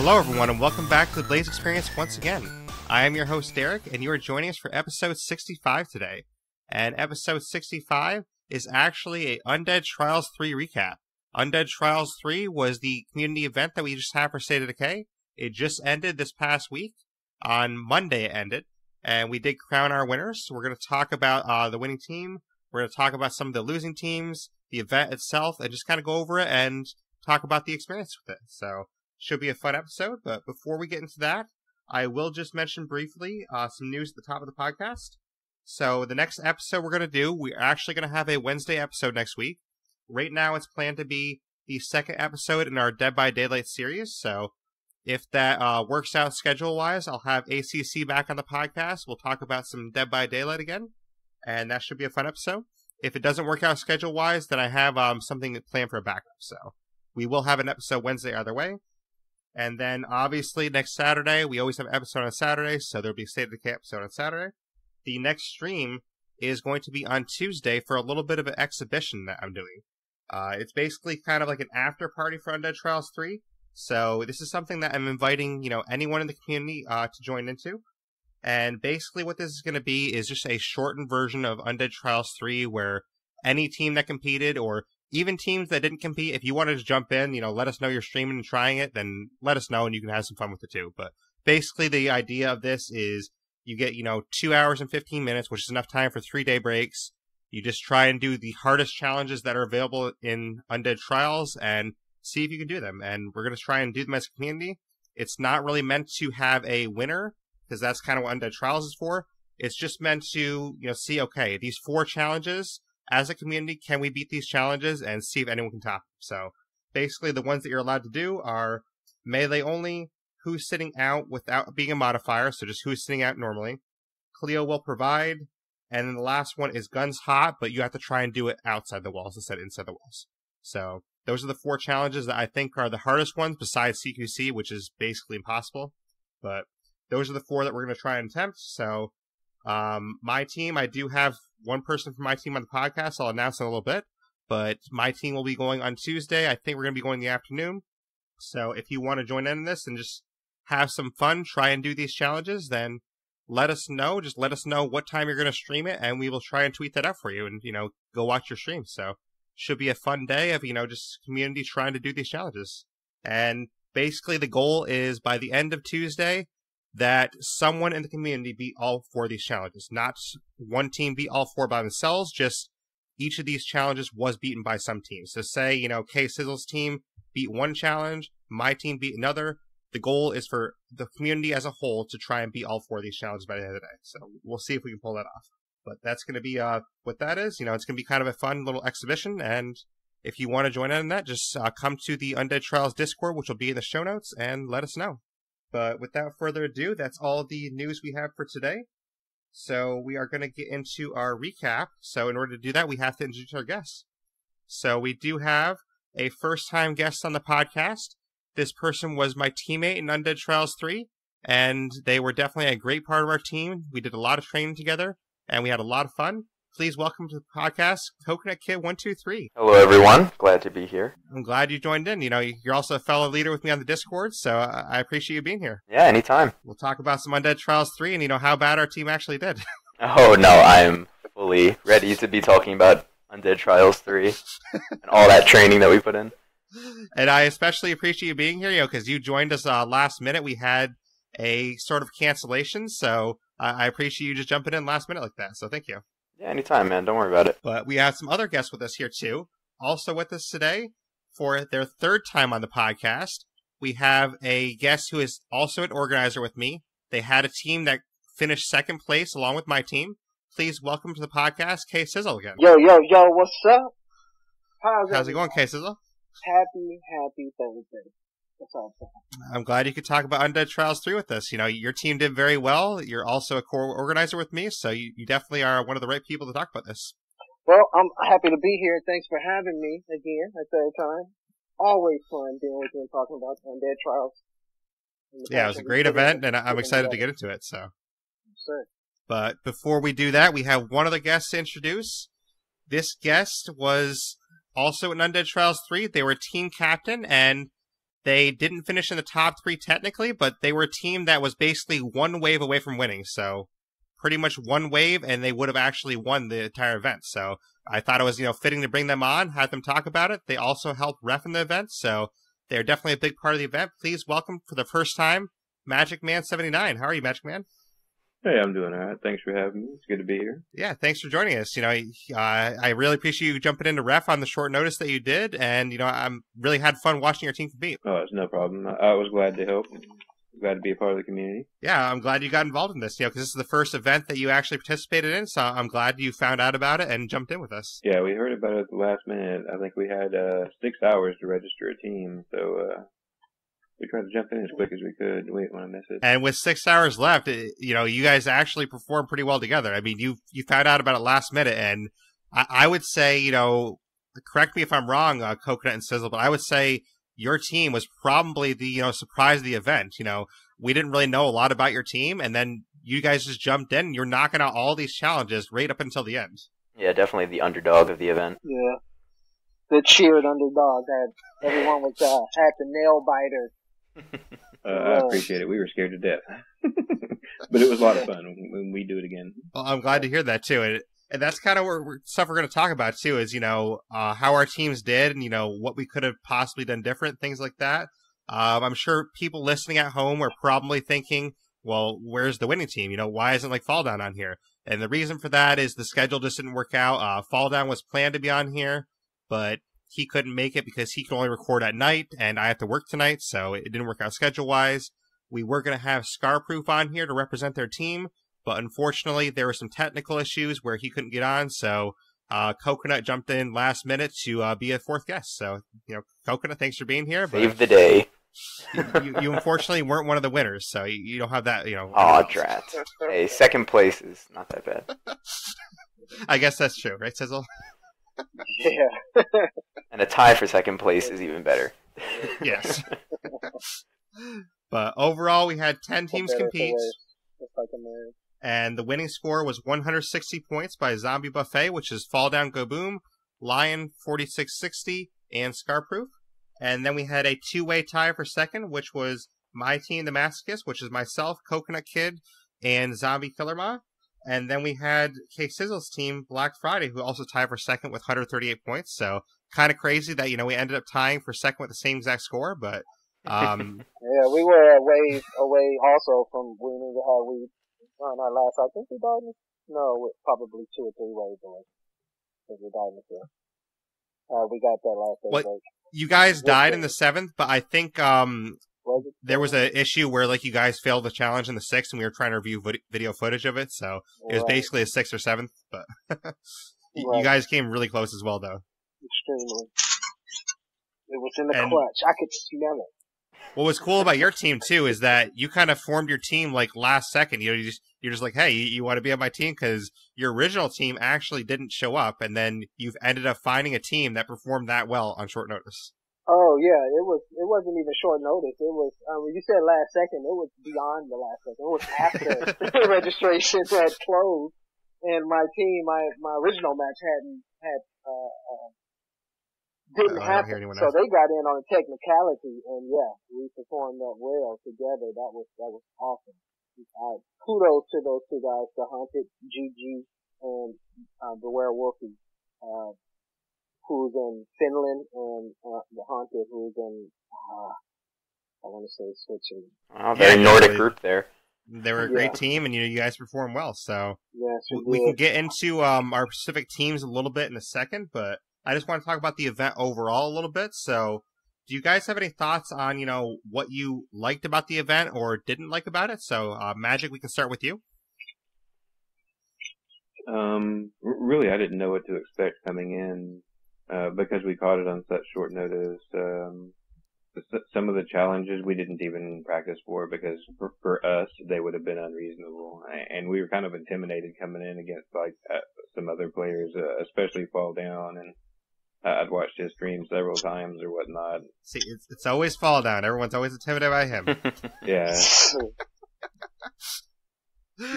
Hello everyone and welcome back to the Blaise XPerience once again. I am your host Derek and you are joining us for episode 65 today. And episode 65 is actually a Undead Trials 3 recap. Undead Trials 3 was the community event that we just had for State of Decay. It just ended this past week. On Monday it ended. And we did crown our winners. So we're going to talk about the winning team. We're going to talk about some of the losing teams, the event itself, and just kind of go over it and talk about the experience with it. So should be a fun episode, but before we get into that, I will just mention briefly some news at the top of the podcast. So the next episode we're going to do, we're actually going to have a Wednesday episode next week. Right now it's planned to be the second episode in our Dead by Daylight series, so if that works out schedule-wise, I'll have ACC back on the podcast. We'll talk about some Dead by Daylight again, and that should be a fun episode. If it doesn't work out schedule-wise, then I have something planned for a backup, so we will have an episode Wednesday either way. And then, obviously, next Saturday, we always have an episode on Saturday, so there'll be a State of Decay episode on Saturday. The next stream is going to be on Tuesday for a little bit of an exhibition that I'm doing. It's basically kind of like an after party for Undead Trials 3. So this is something that I'm inviting, anyone in the community to join into. And basically what this is going to be is just a shortened version of Undead Trials 3 where any team that competed or even teams that didn't compete, if you wanted to jump in, let us know you're streaming and trying it, then let us know and you can have some fun with it too. But basically the idea of this is you get, 2 hours and 15 minutes, which is enough time for 3-day breaks. You just try and do the hardest challenges that are available in Undead Trials and see if you can do them. And we're going to try and do them as a community. It's not really meant to have a winner, because that's kind of what Undead Trials is for. It's just meant to, see, okay, these 4 challenges, as a community, can we beat these challenges and see if anyone can top them? So basically the ones that you're allowed to do are melee only, who's sitting out without being a modifier, so just who's sitting out normally, Cleo will provide, and then the last one is guns hot, but you have to try and do it outside the walls instead of inside the walls. So those are the 4 challenges that I think are the hardest ones besides CQC, which is basically impossible. But those are the 4 that we're going to try and attempt. So my team, I do have one person from my team on the podcast. I'll announce in a little bit. But my team will be going on Tuesday. I think we're going to be going in the afternoon. So if you want to join in this and just have some fun, try and do these challenges, then let us know. Just let us know what time you're going to stream it, and we will try and tweet that out for you and, go watch your stream. So should be a fun day of, just community trying to do these challenges. And basically the goal is by the end of Tuesday that someone in the community beat all 4 of these challenges. Not one team beat all 4 by themselves, just each of these challenges was beaten by some team. So say, K Sizzle's team beat one challenge, my team beat another. The goal is for the community as a whole to try and beat all 4 of these challenges by the end of the day. So we'll see if we can pull that off. But that's going to be what that is. It's going to be kind of a fun little exhibition. And if you want to join in that, just come to the Undead Trials Discord, which will be in the show notes, and let us know. But without further ado, that's all the news we have for today. So we are going to get into our recap. So in order to do that, we have to introduce our guests. So we do have a first-time guest on the podcast. This person was my teammate in Undead Trials 3, and they were definitely a great part of our team. We did a lot of training together, and we had a lot of fun. Please welcome to the podcast, Coconut Kid 123. Hello, everyone. Glad to be here. I'm glad you joined in. You're also a fellow leader with me on the Discord, so I appreciate you being here. Yeah, anytime. We'll talk about some Undead Trials 3 and, how bad our team actually did. Oh, no, I'm fully ready to be talking about Undead Trials 3 and all that training that we put in. And I especially appreciate you being here, because you joined us last minute. We had a sort of cancellation, so I appreciate you just jumping in last minute like that, so thank you. Yeah, anytime, man. Don't worry about it. But we have some other guests with us here, too. Also with us today, for their 3rd time on the podcast, we have a guest who is also an organizer with me. They had a team that finished 2nd place along with my team. Please welcome to the podcast, K Sizzle again. Yo, what's up? How's it going, K Sizzle? Happy Thursday. That's all I'm saying. I'm glad you could talk about Undead Trials 3 with us. Your team did very well. You're also a core organizer with me, so you definitely are one of the right people to talk about this. Well, I'm happy to be here. Thanks for having me again a 3rd time. Always fun being with you and talking about Undead Trials. Yeah, it was a great event, and I'm excited to get into it. So, sure. But before we do that, we have one of the guests to introduce. This guest was also in Undead Trials 3. They were team captain, and They didn't finish in the top 3 technically, but they were a team that was basically one wave away from winning. So pretty much one wave, and they would have actually won the entire event. So I thought it was, fitting to bring them on, have them talk about it. They also helped ref in the event, so they're definitely a big part of the event. Please welcome for the first time, Magic Man 79. How are you, Magic Man? Hey, I'm doing all right. Thanks for having me. It's good to be here. Yeah, thanks for joining us. I really appreciate you jumping into ref on the short notice that you did, and I'm really had fun watching your team compete. Oh, it's no problem. I was glad to help. Glad to be a part of the community. Yeah, I'm glad you got involved in this, because this is the first event that you actually participated in, so I'm glad you found out about it and jumped in with us. Yeah, we heard about it at the last minute. I think we had 6 hours to register a team, so we tried to jump in as quick as we could. We didn't want to miss it. And with 6 hours left, you guys actually performed pretty well together. I mean, you found out about it last minute, and I would say, correct me if I'm wrong, Coconut and Sizzle, but I would say your team was probably the, surprise of the event. We didn't really know a lot about your team, and then you guys just jumped in, and you're knocking out all these challenges right up until the end. Yeah, definitely the underdog of the event. Yeah. The cheered underdog. Everyone was at the nail biter. I appreciate it. We were scared to death. But it was a lot of fun when we do it again. Well, I'm glad to hear that, too. And that's kind of stuff we're going to talk about, too, is, how our teams did and, what we could have possibly done different, things like that. I'm sure people listening at home are probably thinking, well, where's the winning team? Why isn't, Fall Down on here? And the reason for that is the schedule just didn't work out. Fall Down was planned to be on here, but he couldn't make it because he could only record at night, and I have to work tonight, so it didn't work out schedule-wise. We were going to have Scarproof on here to represent their team, but unfortunately, there were some technical issues where he couldn't get on, so Coconut jumped in last minute to be a 4th guest. So, Coconut, thanks for being here. Save the day. You unfortunately weren't one of the winners, so you don't have that, Aw, drat. Hey, 2nd place is not that bad. I guess that's true, right, Sizzle? Yeah. And a tie for 2nd place is even better. Yes. But overall, we had 10 teams compete. And the winning score was 160 points by Zombie Buffet, which is Fall Down Go Boom, Lion 4660, and Scarproof. And then we had a 2-way tie for 2nd, which was my team, the Masochist, which is myself, Coconut Kid, and Zombie Killer Ma. And then we had K-Sizzle's team, Black Friday, who also tied for 2nd with 138 points. So kind of crazy that, we ended up tying for 2nd with the same exact score, but... yeah, we were a wave away also from winning. We on our last, I think we died in, no, probably 2 or 3 waves away. Because we died in the 5th. We got that last day break. You guys died in the 7th, but I think there was an issue where you guys failed the challenge in the 6th, and we were trying to review video footage of it, so it was basically a 6th or 7th, but you guys came really close as well, though. Extremely. It was in the clutch. I could smell it. What was cool about your team, too, is that you kind of formed your team last second. You're just like, hey, you want to be on my team? Because your original team actually didn't show up, and then you've ended up finding a team that performed that well on short notice. Oh, yeah, it wasn't even short notice. It was, when you said last second, it was beyond the last second. It was after the registration had closed, and my team, my original match didn't happen. So they got in on a technicality, and yeah, we performed that well together. That was awesome. Kudos to those 2 guys, the Haunted, GG, and the Werewolfie, who's in Finland, and the Haunted, who's in, I want to say Switzerland. Oh, very Nordic group there. They were a great team, and you guys performed well. So yes, we can get into our specific teams a little bit in a second, but I just want to talk about the event overall a little bit. So do you guys have any thoughts on, what you liked about the event or didn't like about it? So, Magic, we can start with you. Really, I didn't know what to expect coming in, because we caught it on such short notice. Some of the challenges we didn't even practice for because for us, they would have been unreasonable. And we were kind of intimidated coming in against some other players, especially Fall Down, and I'd watched his stream several times or whatnot. See, it's always Fall Down. Everyone's always intimidated by him. Yeah.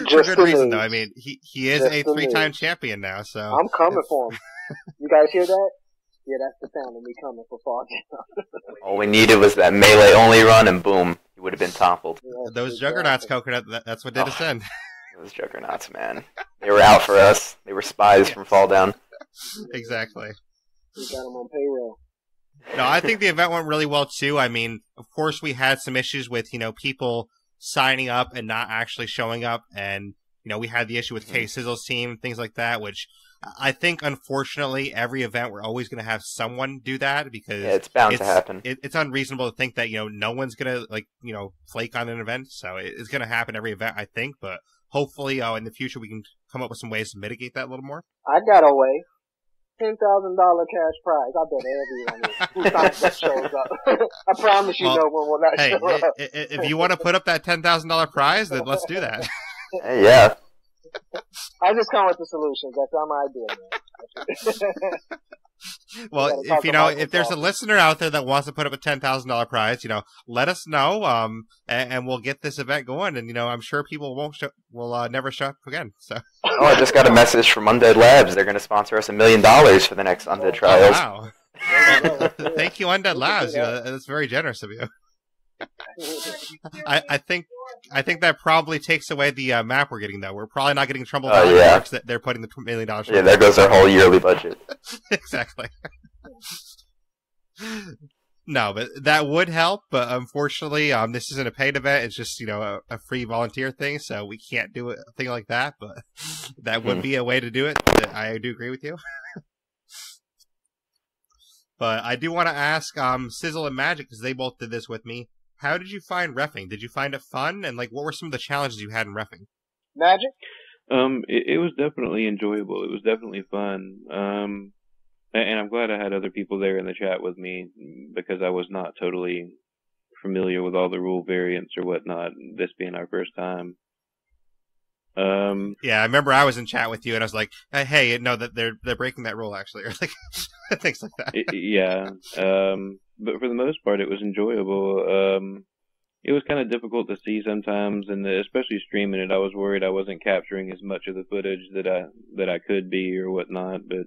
For good reason, though. I mean, he is a 3-time champion now, so... I'm coming for him. You guys hear that? Yeah, that's the sound of me coming for fall down. All we needed was that melee only run, and boom, he would have been toppled. Yeah, Those Juggernauts, Coconut, that's what did us in. Those Juggernauts, man. They were out for us. They were spies from Fall Down. Exactly. We got them on payroll. No, I think the event went really well, too. I mean, of course, we had some issues with, people signing up and not actually showing up. And, we had the issue with K-Sizzle's team, things like that, which I think, unfortunately, every event we're always going to have someone do that because it's bound to happen. It's unreasonable to think that, no one's going to, flake on an event. So it's going to happen every event, I think. But hopefully, in the future, we can come up with some ways to mitigate that a little more. I got a way. $10,000 cash prize. I bet everyone who shows up. I promise you, no one will not show up. If you want to put up that $10,000 prize, then let's do that. Hey, yeah. I just come with the solutions. That's all my idea, man. Well, if there's a listener out there that wants to put up a $10,000 prize, let us know, and we'll get this event going. And I'm sure people will never show up again. So. Oh, I just got a message from Undead Labs. They're going to sponsor us $1 million for the next Undead Trials. Oh, wow! Thank you, Undead Labs. That's very generous of you. I think that probably takes away the map we're getting, though. We're probably not getting Trumbull Valley because they're putting the $1 million. Yeah, there goes our whole yearly budget. Exactly. No, but that would help. But unfortunately, this isn't a paid event. It's just a free volunteer thing, so we can't do a thing like that. But that would be a way to do it. I do agree with you. But I do want to ask Sizzle and Magic, because they both did this with me. How did you find reffing? Did you find it fun? And what were some of the challenges you had in reffing? Magic? It was definitely enjoyable. It was definitely fun. And I'm glad I had other people there in the chat with me because I was not totally familiar with all the rule variants or whatnot, this being our first time. Yeah, I remember I was in chat with you and I was like, hey, no, that they're breaking that rule actually, or things like that. Yeah. But for the most part, it was enjoyable. It was kind of difficult to see sometimes, and especially streaming it, I was worried I wasn't capturing as much of the footage that I could be or whatnot. But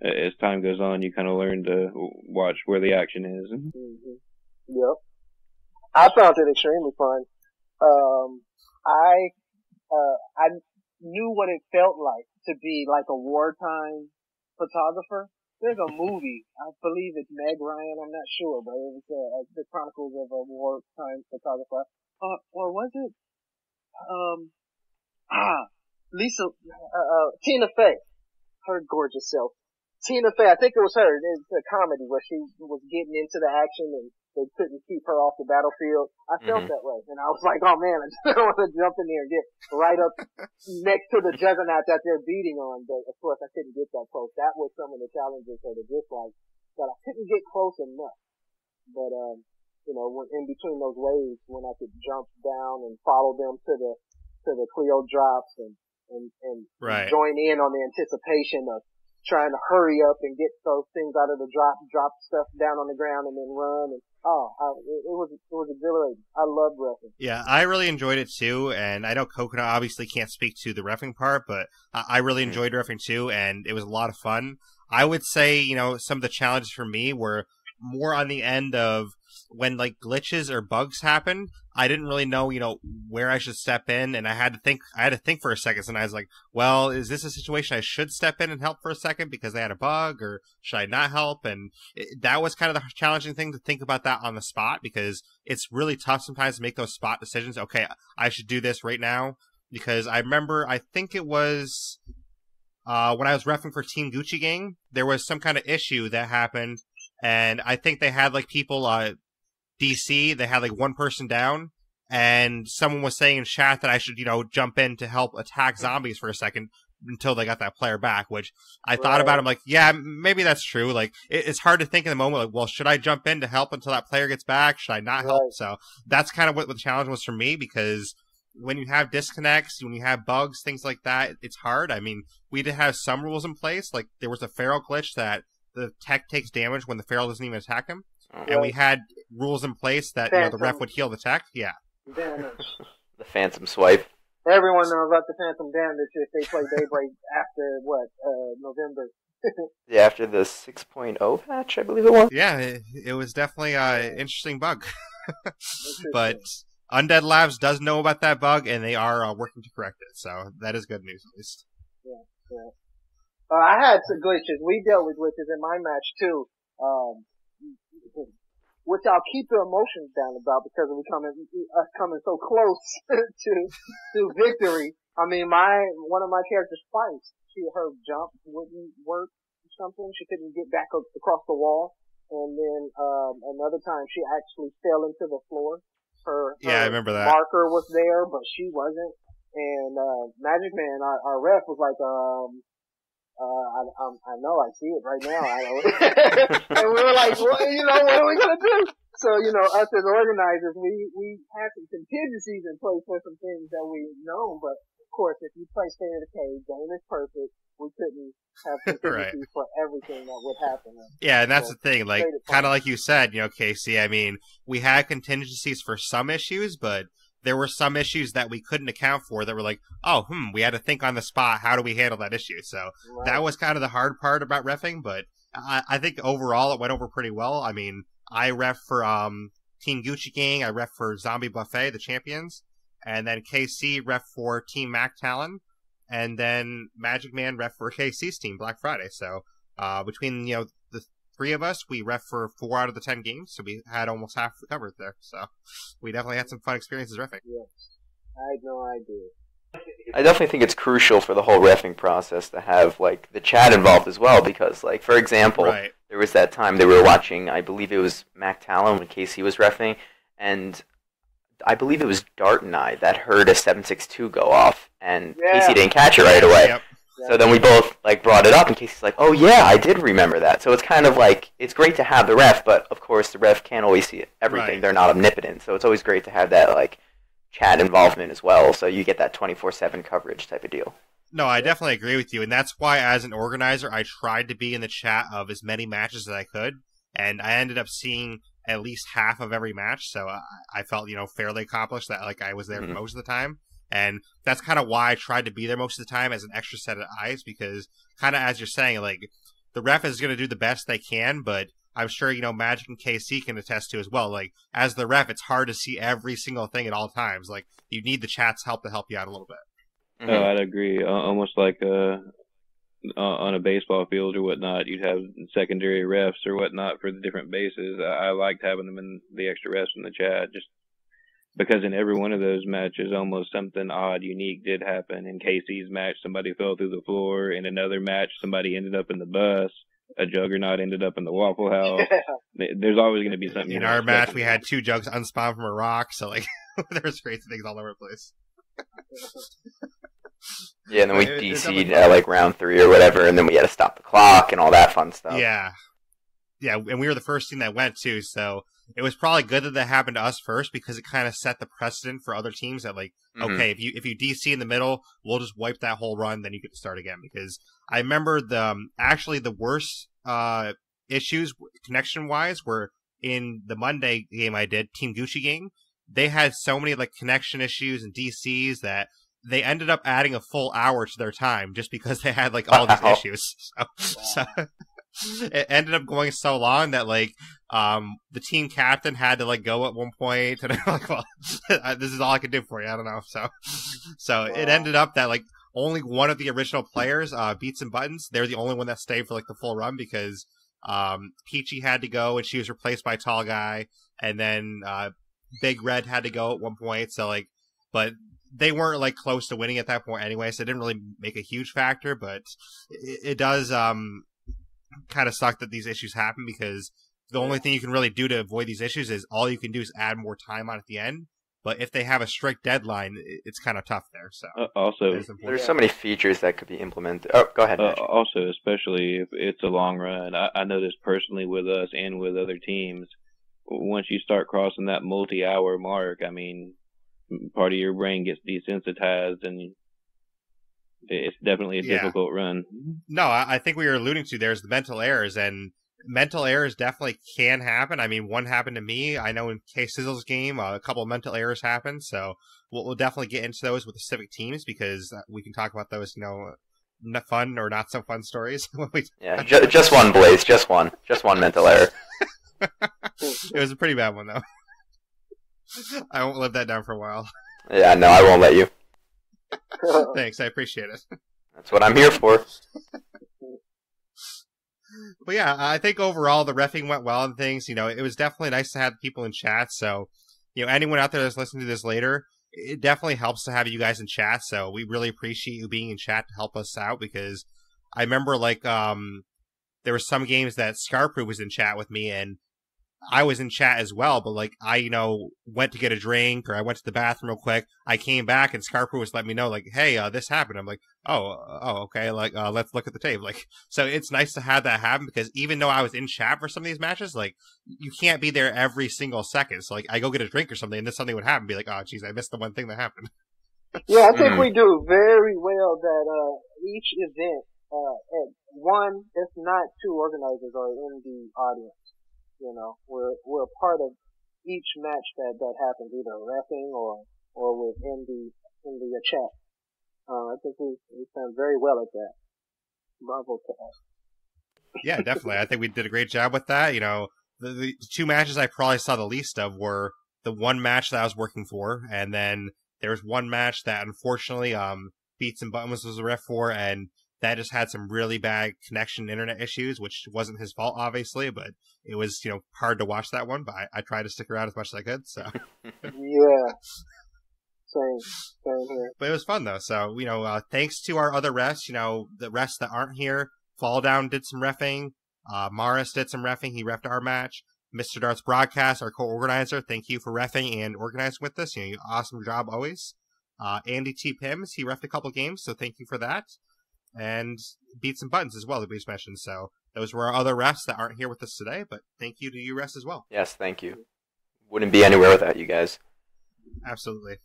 as time goes on, you kind of learn to watch where the action is. Mm-hmm. Yep. I found it extremely fun. I knew what it felt like to be like a wartime photographer. There's a movie, I believe it's Meg Ryan, I'm not sure, but it was the Chronicles of a Wartime Photographer. Or was it? Tina Fey, her gorgeous self. Tina Fey, I think it was her. It's a comedy where she was getting into the action and they couldn't keep her off the battlefield. I felt that way, and I was like, oh man, I just want to jump in there and get right up next to the juggernaut that they're beating on. But of course, I couldn't get that close. That was some of the challenges or the dislikes that I couldn't get close enough. But when in between those waves, when I could jump down and follow them to the Cleo drops and join in on the anticipation of trying to hurry up and get those things out of the drop stuff down on the ground and then run. And it was exhilarating. I loved reffing. Yeah, I really enjoyed it too. And I know Coconut obviously can't speak to the reffing part, but I really enjoyed reffing too, and it was a lot of fun. I would say, some of the challenges for me were more on the end of when glitches or bugs happen. I didn't really know, where I should step in, and I had to think for a second. And I was like, well, is this a situation I should step in and help for a second because they had a bug, or should I not help? And that was kind of the challenging thing to think about that on the spot, because it's really tough sometimes to make those spot decisions. Okay, I should do this right now, because I remember, I think it was when I was reffing for Team Gucci Gang, there was some kind of issue that happened, and I think they had people DC, they had one person down, and someone was saying in chat that I should, jump in to help attack zombies for a second until they got that player back, which I thought about. I'm like, yeah, maybe that's true. It's hard to think in the moment, well, should I jump in to help until that player gets back? Should I not help? So that's kind of what the challenge was for me, because when you have disconnects, when you have bugs, things like that, it's hard. I mean, we did have some rules in place. There was a feral glitch that the tech takes damage when the feral doesn't even attack him. And we had rules in place that the ref would heal the tech. Yeah. Damage. The phantom swipe. Everyone knows about the phantom damage if they play Daybreak after November. Yeah, after the 6.0 patch, I believe it was. Yeah, it was definitely an interesting bug. But Undead Labs does know about that bug, and they are working to correct it. So that is good news, at least. Yeah. I had some glitches. We dealt with glitches in my match too, which I'll keep the emotions down about because of us coming so close to victory. I mean, one of my characters twice, her jump wouldn't work or something. She couldn't get back across the wall. And then, another time she actually fell into the floor. Her I remember that. Marker was there, but she wasn't. And, Magic Man, our ref was like, I know, I see it right now. And we were like, well, what are we gonna do? So, us as organizers, we had some contingencies in place for some things that we know, but of course, if you play State of Decay, game is perfect. We couldn't have contingencies for everything that would happen. Yeah, and that's the thing, like, kind of like you said, Casey, I mean, we had contingencies for some issues, but there were some issues that we couldn't account for that were like, we had to think on the spot, how do we handle that issue? So that was kind of the hard part about reffing, but I think overall it went over pretty well. I mean, I ref for Team Gucci Gang, I ref for Zombie Buffet, the champions, and then KC ref for Team Mac Talon, and then Magic Man ref for KC's team, Black Friday. So between the three of us, we ref for 4 out of the 10 games, so we had almost half covered there. So we definitely had some fun experiences reffing. Yes, I know I do. I definitely think it's crucial for the whole reffing process to have like the chat involved as well, because like for example, there was that time they were watching, I believe it was Mac Talon when KC was reffing, and I believe it was Dart and I that heard a 762 go off, and Casey didn't catch it right away. Yep. So then we both like brought it up, and Casey's like, "Oh yeah, I did remember that." So it's kind of like it's great to have the ref, but of course the ref can't always see everything. Right. They're not omnipotent, so it's always great to have that like chat involvement as well. So you get that 24/7 coverage type of deal. No, I definitely agree with you, and that's why as an organizer, I tried to be in the chat of as many matches as I could, and I ended up seeing at least half of every match. So I felt fairly accomplished that like I was there for most of the time. And that's kind of why I tried to be there most of the time as an extra set of eyes, because kind of as you're saying, like, the ref is going to do the best they can, but I'm sure, Magic and KC can attest to as well. Like, as the ref, it's hard to see every single thing at all times. Like, you need the chat's help to help you out a little bit. Oh, I'd agree. Almost like on a baseball field or whatnot, you'd have secondary refs or whatnot for the different bases. I liked having them in the extra refs in the chat, just because in every one of those matches, almost something odd, unique did happen. In Casey's match, somebody fell through the floor. In another match, somebody ended up in the bus. A juggernaut ended up in the Waffle House. There's always going to be something. In our match, we had 2 jugs unspawned from a rock, so like there was crazy things all over the place. Yeah, and then we DC'd at like round 3 or whatever, and then we had to stop the clock and all that fun stuff. Yeah, and we were the first team that went too, so it was probably good that happened to us first, because it kind of set the precedent for other teams that like, okay, if you DC in the middle, we'll just wipe that whole run, then you get to start again. Because I remember the worst issues connection wise were in the Monday game I did, Team Gucci Gang. They had so many like connection issues and DCs that they ended up adding a full hour to their time just because they had like all these issues. So it ended up going so long that like the team captain had to like go at one point, and I'm like, well, this is all I can do for you. I don't know. So it ended up that like only one of the original players, Beats and Buttons, they're the only one that stayed for like the full run, because Peachy had to go and she was replaced by Tall Guy, and then Big Red had to go at one point. So like, but they weren't like close to winning at that point anyway, so it didn't really make a huge factor. But it does kind of suck that these issues happen, because the only thing you can really do to avoid these issues is all you can do is add more time on at the end. But if they have a strict deadline, it's kind of tough there. So also, there's so many features that could be implemented. Oh, go ahead. Also, especially if it's a long run, I know this personally with us and with other teams. Once you start crossing that multi-hour mark, I mean, part of your brain gets desensitized, and it's definitely a difficult run. No, I think we were alluding to there's the mental errors, and mental errors definitely can happen. I mean, one happened to me. I know in K-Sizzle's game, a couple of mental errors happened, so we'll definitely get into those with the specific teams, because we can talk about those, fun or not so fun stories. Yeah, just one, Blaise. Just one mental error. It was a pretty bad one, though. I won't live that down for a while. Yeah, no, I won't let you. Thanks, I appreciate it. That's what I'm here for. But yeah, I think overall the reffing went well and things. It was definitely nice to have people in chat. So, anyone out there that's listening to this later, it definitely helps to have you guys in chat. So we really appreciate you being in chat to help us out, because I remember there were some games that Scarproof was in chat with me, and I was in chat as well, but I went to get a drink, or I went to the bathroom real quick. I came back and Scarproof was letting me know, hey, this happened. I'm like, oh, okay. Let's look at the tape. So it's nice to have that happen, because even though I was in chat for some of these matches, you can't be there every single second. So I go get a drink or something, and then something would happen, be like, oh, geez, I missed the one thing that happened. Yeah, I think we do very well that each event, at one, if not two organizers are in the audience. We're a part of each match that happens, either reffing or within the chat. I think we've done very well at that. Bravo to us. Yeah, definitely. I think we did a great job with that. The two matches I probably saw the least of were the one match that I was working for, and then there was one match that unfortunately Beats and Buttons was a ref for, and that just had some really bad connection internet issues, which wasn't his fault, obviously, but it was, hard to watch that one, but I tried to stick around as much as I could, so. Yeah. Same here. But it was fun, though, so, thanks to our other refs, the refs that aren't here, Fall Down did some reffing, Morris did some reffing, he reffed our match, Mr. Dart's Broadcast, our co-organizer, thank you for reffing and organizing with us, awesome job always. Andy T. Pims, he reffed a couple games, so thank you for that. And Beats and Buttons as well, that we just mentioned. So those were our other refs that aren't here with us today, but thank you to you refs as well. Yes, thank you. Wouldn't be anywhere without you guys. Absolutely.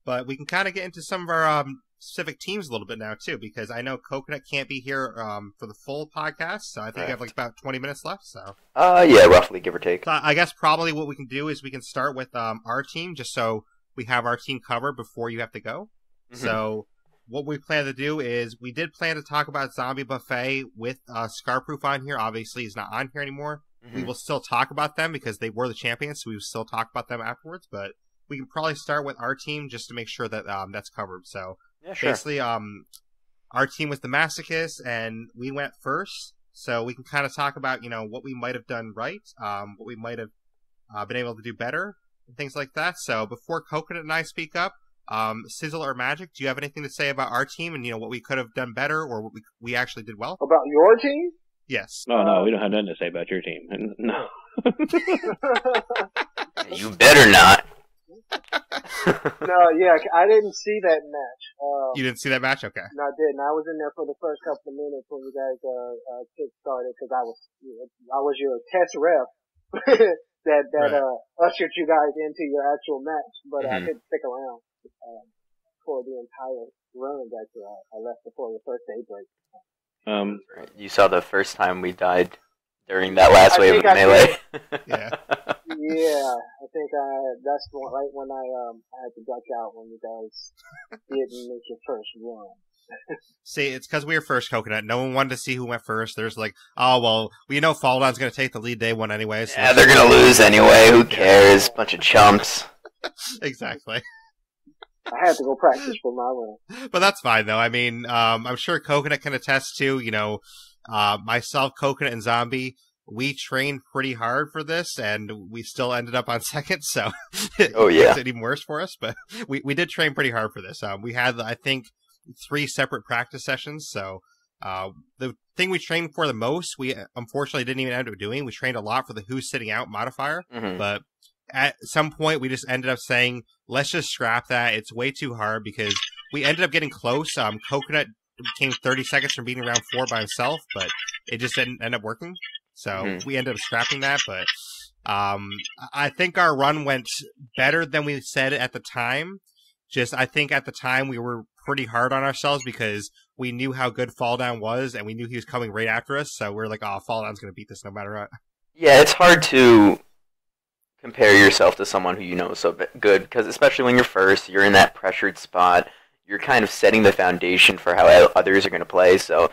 But we can kind of get into some of our specific teams a little bit now, too, because I know Coconut can't be here for the full podcast, so I think I have about 20 minutes left. So yeah, roughly, give or take. So I guess probably what we can do is we can start with our team, just so we have our team covered before you have to go. Mm-hmm. So what we plan to do is we did plan to talk about Zombie Buffet with Scarproof on here. Obviously, he's not on here anymore. Mm-hmm. We will still talk about them because they were the champions, so we will still talk about them afterwards. But we can probably start with our team just to make sure that that's covered. So yeah, sure. Basically, our team was the Masochists, and we went first. So we can kind of talk about, what we might have done right, what we might have been able to do better, and things like that. So before Coconut and I speak up, Sizzle or Magic, do you have anything to say about our team and, what we could have done better or what we actually did well? About your team? Yes. No, we don't have nothing to say about your team. No. You better not. No, yeah, I didn't see that match. You didn't see that match? Okay. No, I didn't. I was in there for the first couple of minutes when you guys kick-started because I was your test ref that right. Ushered you guys into your actual match, but I didn't stick around for the entire run that I left before the first day break. You saw the first time we died during that last wave of melee. Yeah. Yeah, I think that's right when I had to duck out when you guys didn't make your first run. See, it's because we were first, Coconut. No one wanted to see who went first. There's oh, well, we know Fall Down's going to take the lead day one anyway. So yeah, they're going to lose anyway. Who cares? Bunch of chumps. Exactly. I had to go practice for my run. But that's fine, though. I mean, I'm sure Coconut can attest to, myself, Coconut, and Zombie, we trained pretty hard for this, and we still ended up on second, so oh, yeah. It's even worse for us, but we did train pretty hard for this. We had, I think, 3 separate practice sessions, so the thing we trained for the most, we unfortunately didn't even end up doing. We trained a lot for the who's sitting out modifier, but at some point we just ended up saying, let's just scrap that. It's way too hard because we ended up getting close. Coconut came 30 seconds from beating round 4 by himself, but it just didn't end up working. So we ended up scrapping that, but I think our run went better than we said at the time. I think at the time we were pretty hard on ourselves because we knew how good Fall Down was, and we knew he was coming right after us, so we were like, oh, Fall Down's going to beat this no matter what. Yeah, it's hard to compare yourself to someone who you know is so good, because especially when you're first, you're in that pressured spot. you're kind of setting the foundation for how others are going to play. So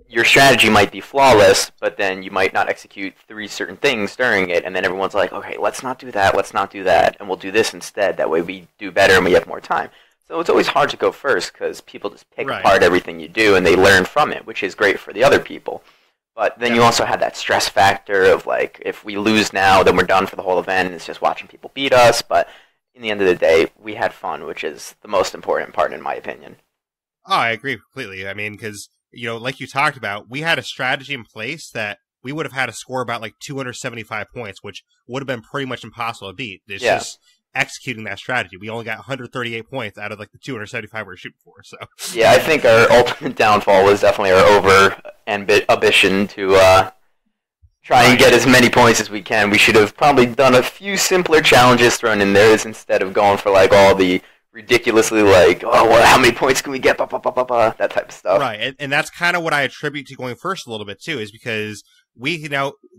your strategy might be flawless, but then you might not execute 3 certain things during it, and then everyone's like, okay, let's not do that, and we'll do this instead. That way we do better and we have more time. So it's always hard to go first because people just pick apart everything you do and they learn from it, which is great for the other people. But then you also have that stress factor of, like, if we lose now, then we're done for the whole event, and it's just watching people beat us. But in the end of the day, we had fun, which is the most important part, in my opinion. Oh, I agree completely. I mean, because, you know, like you talked about, we had a strategy in place that we would have had to score about, like, 275 points, which would have been pretty much impossible to beat. It's just executing that strategy. We only got 138 points out of, like, the 275 we were shooting for. So yeah, I think our ultimate downfall was definitely our over-ambition to try and get as many points as we can. We should have probably done a few simpler challenges thrown in there instead of going for, like, all the ridiculously, like, oh, well, how many points can we get, that type of stuff. Right, and that's kind of what I attribute to going first a little bit, too, is because we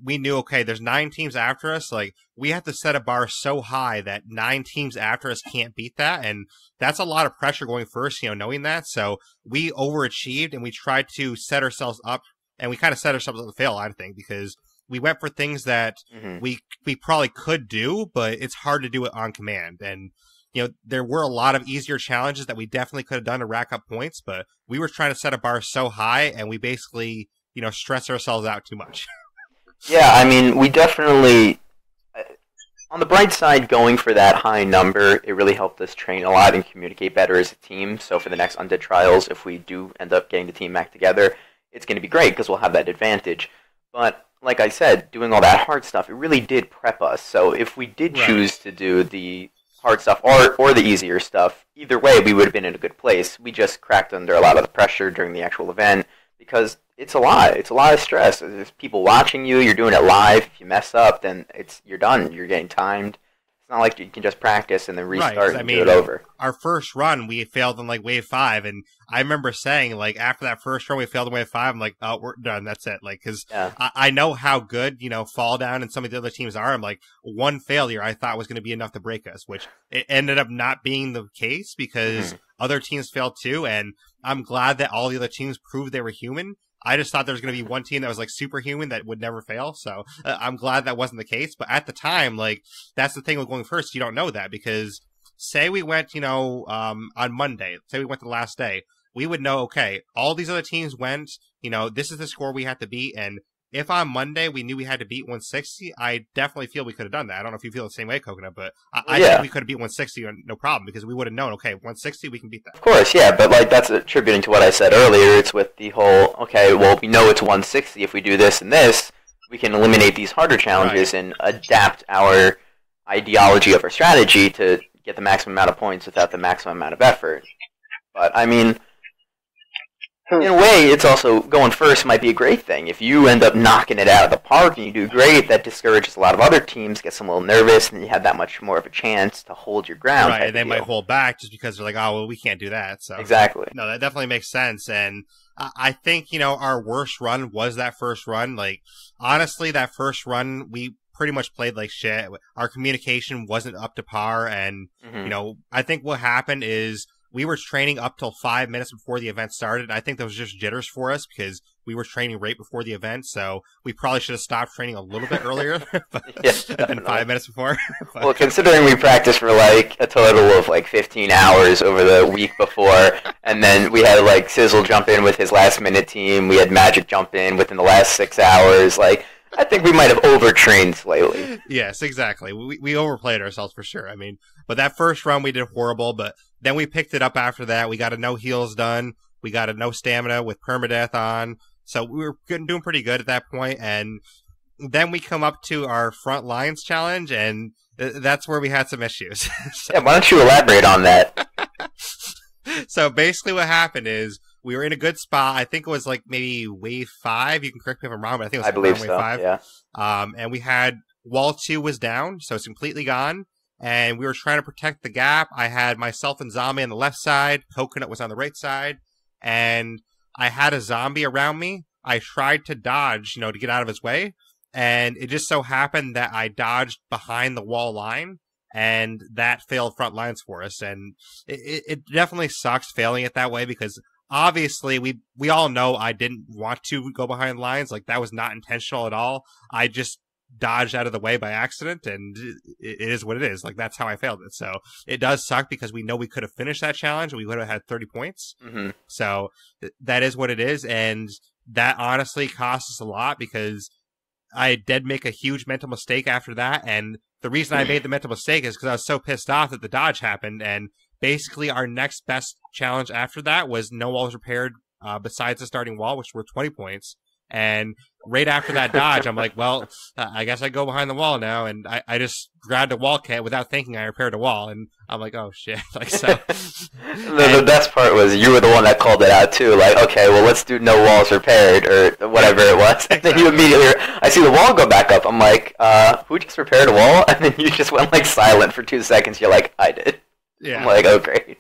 knew, okay, there's 9 teams after us. Like, we have to set a bar so high that 9 teams after us can't beat that. And that's a lot of pressure going first, you know, knowing that. So we overachieved and we tried to set ourselves up, and we kind of set ourselves up to fail, I think, because we went for things that we probably could do, but it's hard to do it on command. And, you know, there were a lot of easier challenges that we definitely could have done to rack up points, but we were trying to set a bar so high, and we basically, you know, stress ourselves out too much. Yeah, I mean, we definitely, on the bright side, going for that high number, it really helped us train a lot and communicate better as a team. So for the next Undead Trials, if we do end up getting the team back together, it's going to be great because we'll have that advantage. But like I said, doing all that hard stuff, it really did prep us. So if we did choose to do the hard stuff or the easier stuff, either way, we would have been in a good place. We just cracked under a lot of the pressure during the actual event because it's a lot. It's a lot of stress. There's people watching you. You're doing it live. If you mess up, then you're done. You're getting timed. It's not like you can just practice and then restart and do it over. Our first run, we failed in, like, wave 5, and I remember saying, like, after that first run, we failed in wave 5, I'm like, oh, we're done, that's it. Like, because I know how good, you know, Fall Down and some of the other teams are. I'm like, one failure I thought was going to be enough to break us, which it ended up not being the case because other teams failed too, and I'm glad that all the other teams proved they were human. I just thought there was going to be one team that was, like, superhuman that would never fail. So I'm glad that wasn't the case. But at the time, like, that's the thing with going first. You don't know that because say we went, you know, on Monday, say we went the last day, we would know, okay, all these other teams went, you know, this is the score we have to beat. And if on Monday we knew we had to beat 160, I definitely feel we could have done that. I don't know if you feel the same way, Coconut, but I think we could have beat 160 no problem because we would have known, okay, 160, we can beat that. Of course, yeah, but, like, that's attributing to what I said earlier. It's with the whole, okay, well, we know it's 160. If we do this and this, we can eliminate these harder challenges and adapt our ideology of our strategy to get the maximum amount of points without the maximum amount of effort. But, I mean, in a way, it's also going first might be a great thing. If you end up knocking it out of the park and you do great, that discourages a lot of other teams, gets them a little nervous, and you have that much more of a chance to hold your ground. Right, and they might hold back just because they're like, oh, well, we can't do that. So exactly. No, that definitely makes sense. And I think, you know, our worst run was that first run. Like, honestly, that first run, we pretty much played like shit. Our communication wasn't up to par, and, you know, I think what happened is we were training up till 5 minutes before the event started. I think that was just jitters for us because we were training right before the event, so we probably should have stopped training a little bit earlier than 5 minutes before. Well, considering we practiced for, like, a total of, like, 15 hours over the week before, and then we had, like, Sizzle jump in with his last-minute team, we had Magic jump in within the last 6 hours, like, I think we might have overtrained slightly. Yes, exactly. We overplayed ourselves for sure. I mean, but that first run we did horrible, but then we picked it up after that. We got a no heals done. We got a no stamina with permadeath on. So we were doing pretty good at that point. And then we come up to our front lines challenge, and that's where we had some issues. Yeah, why don't you elaborate on that? So basically what happened is we were in a good spot. I think it was like maybe wave 5. You can correct me if I'm wrong, but I think it was around wave 5. Yeah. And we had wall 2 was down, so it's completely gone. And we were trying to protect the gap. I had myself and Zombie on the left side. Coconut was on the right side. And I had a zombie around me. I tried to dodge, you know, to get out of his way. And it just so happened that I dodged behind the wall line. and that failed front lines for us. And it definitely sucks failing it that way, because obviously we all know I didn't want to go behind lines. Like, that was not intentional at all. I just dodged out of the way by accident, and it is what it is. Like, that's how I failed it. So it does suck, because we know we could have finished that challenge. We would have had 30 points. Mm-hmm. So that is what it is. And that honestly cost us a lot, because I did make a huge mental mistake after that. And the reason I made the mental mistake is because I was so pissed off that the dodge happened. And basically our next best challenge after that was no walls repaired besides the starting wall, which were 20 points. And right after that dodge, I'm like, well, I guess I go behind the wall now. And I just grabbed a wall kit without thinking. I repaired a wall, and I'm like, oh shit. Like, so. The best part was you were the one that called it out too. Like, okay, well, let's do no walls repaired or whatever it was. And then you immediately, I see the wall go back up. I'm like, who just repaired a wall? And then you just went like silent for 2 seconds. You're like, I did. Yeah. I'm like, oh great.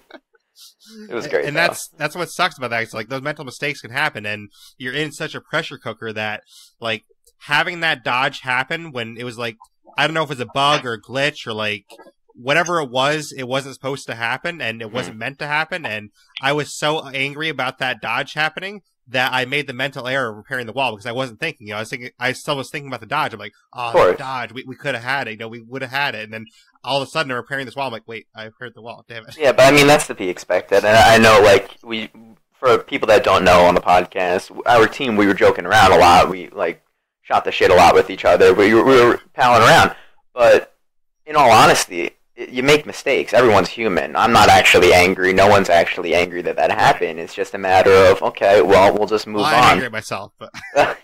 It was great. And that's what sucks about that. It's like, those mental mistakes can happen, and you're in such a pressure cooker that, like, having that dodge happen when it was like, I don't know if it was a bug or a glitch or like whatever it wasn't supposed to happen, and it wasn't meant to happen. And I was so angry about that dodge happening that I made the mental error of repairing the wall, because I wasn't thinking. I still was thinking about the dodge. I'm like, oh, the dodge, we could have had it. We would have had it. And then all of a sudden, I'm repairing this wall. I'm like, wait, I repaired the wall. Damn it. Yeah, but I mean, that's to be expected. And I know, like, for people that don't know on the podcast, our team, we were joking around a lot. We, like, shot the shit a lot with each other. We were palling around. But in all honesty, you make mistakes. Everyone's human. I'm not actually angry. No one's actually angry that happened. It's just a matter of, okay, well, we'll just move on. I'm angry at myself, but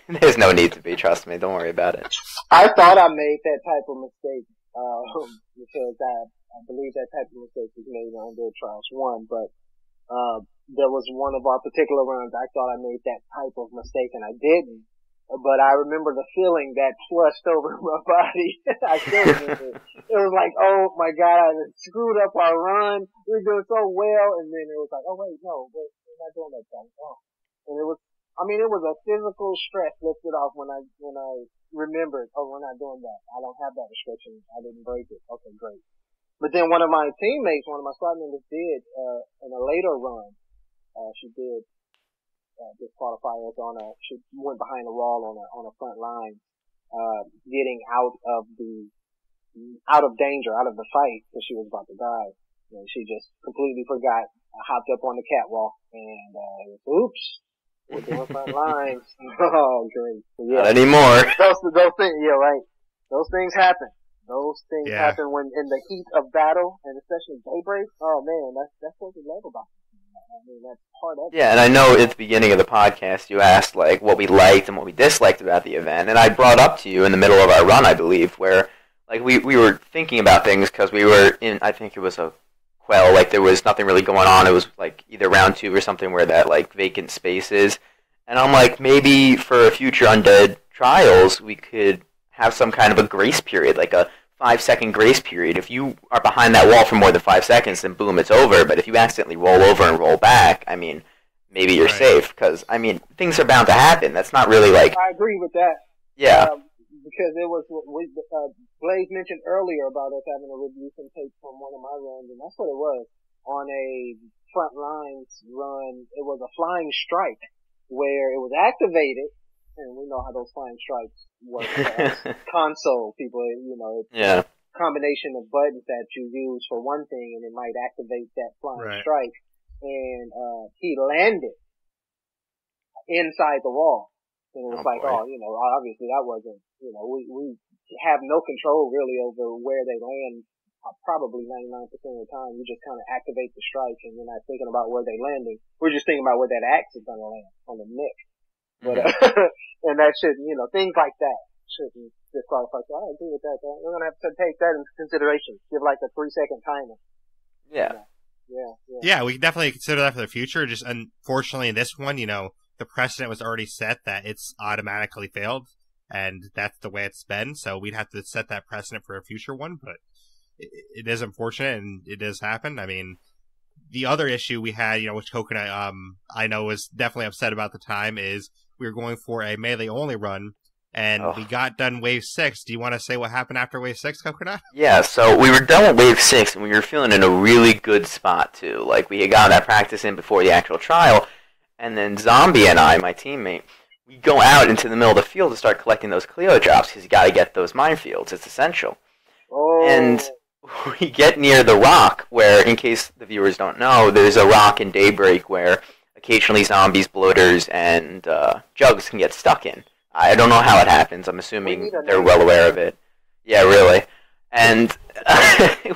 there's no need to be. Trust me. Don't worry about it. I thought I made that type of mistake because I believe that type of mistake was made on Undead Trials 1, but there was one of our particular runs I thought I made that type of mistake, and I didn't. But I remember the feeling that flushed over my body. I still remember it. It was like, oh my God, I screwed up our run. We were doing so well, and then it was like, oh wait, no, we're not doing that thing. Oh. And it was a physical stress lifted off when I remembered, oh, we're not doing that. I don't have that restriction. I didn't break it. Okay, great. But then one of my teammates, one of my squad members did, in a later run, she did disqualify us she went behind the wall on a front line, getting out of danger, out of the fight, because she was about to die. And she just completely forgot, hopped up on the catwalk, and oops, we're doing front lines. Oh, great. So, yeah. Not anymore. Those things, yeah, right. Those things happen. Those things happen when in the heat of battle, and especially daybreak. Oh man, that's what we love about it. I mean, that's part of it. Yeah, and I know at the beginning of the podcast you asked like what we liked and what we disliked about the event, and I brought up to you in the middle of our run, I believe, where like we were thinking about things because we were in, I think it was a quell, like there was nothing really going on. It was like either round 2 or something where that like vacant space is, and I'm like, maybe for future Undead Trials we could have some kind of a grace period, like a 5-second grace period. If you are behind that wall for more than 5 seconds, then boom, it's over. But if you accidentally roll over and roll back, I mean, maybe you're safe. Because, I mean, things are bound to happen. That's not really like... I agree with that. Yeah. Because it was... Blaise mentioned earlier about us having to review some tapes from one of my runs, and that's what it was. On a front lines run, it was a flying strike, where it was activated, and we know how those flying strikes work. Console people, it's a combination of buttons that you use for one thing, and it might activate that flying strike. And he landed inside the wall, and it was obviously that wasn't, we have no control really over where they land. Probably 99% of the time, you just kind of activate the strike, and you're not thinking about where they're landing. We're just thinking about where that axe is going to land on the neck. But, and that shouldn't, things like that shouldn't disqualify. So I agree with that. We're going to have to take that into consideration. Give like a 3-second timer. Yeah. Yeah, we can definitely consider that for the future. Just unfortunately in this one, the precedent was already set that it's automatically failed, and that's the way it's been. So we'd have to set that precedent for a future one, but it is unfortunate and it does happen. I mean, the other issue we had, which Coconut, I know was definitely upset about the time, is we were going for a melee only run, and we got done Wave 6. Do you want to say what happened after Wave 6, Coconut? Yeah, so we were done with Wave 6, and we were feeling in a really good spot, too. Like, we had gotten that practice in before the actual trial, and then Zombie and I, my teammate, we go out into the middle of the field to start collecting those Cleo drops, because you got to get those minefields. It's essential. Oh. And we get near the rock, where, in case the viewers don't know, there's a rock in Daybreak where occasionally zombies, bloaters, and jugs can get stuck in. I don't know how it happens. I'm assuming they're well aware of it. Yeah, really. And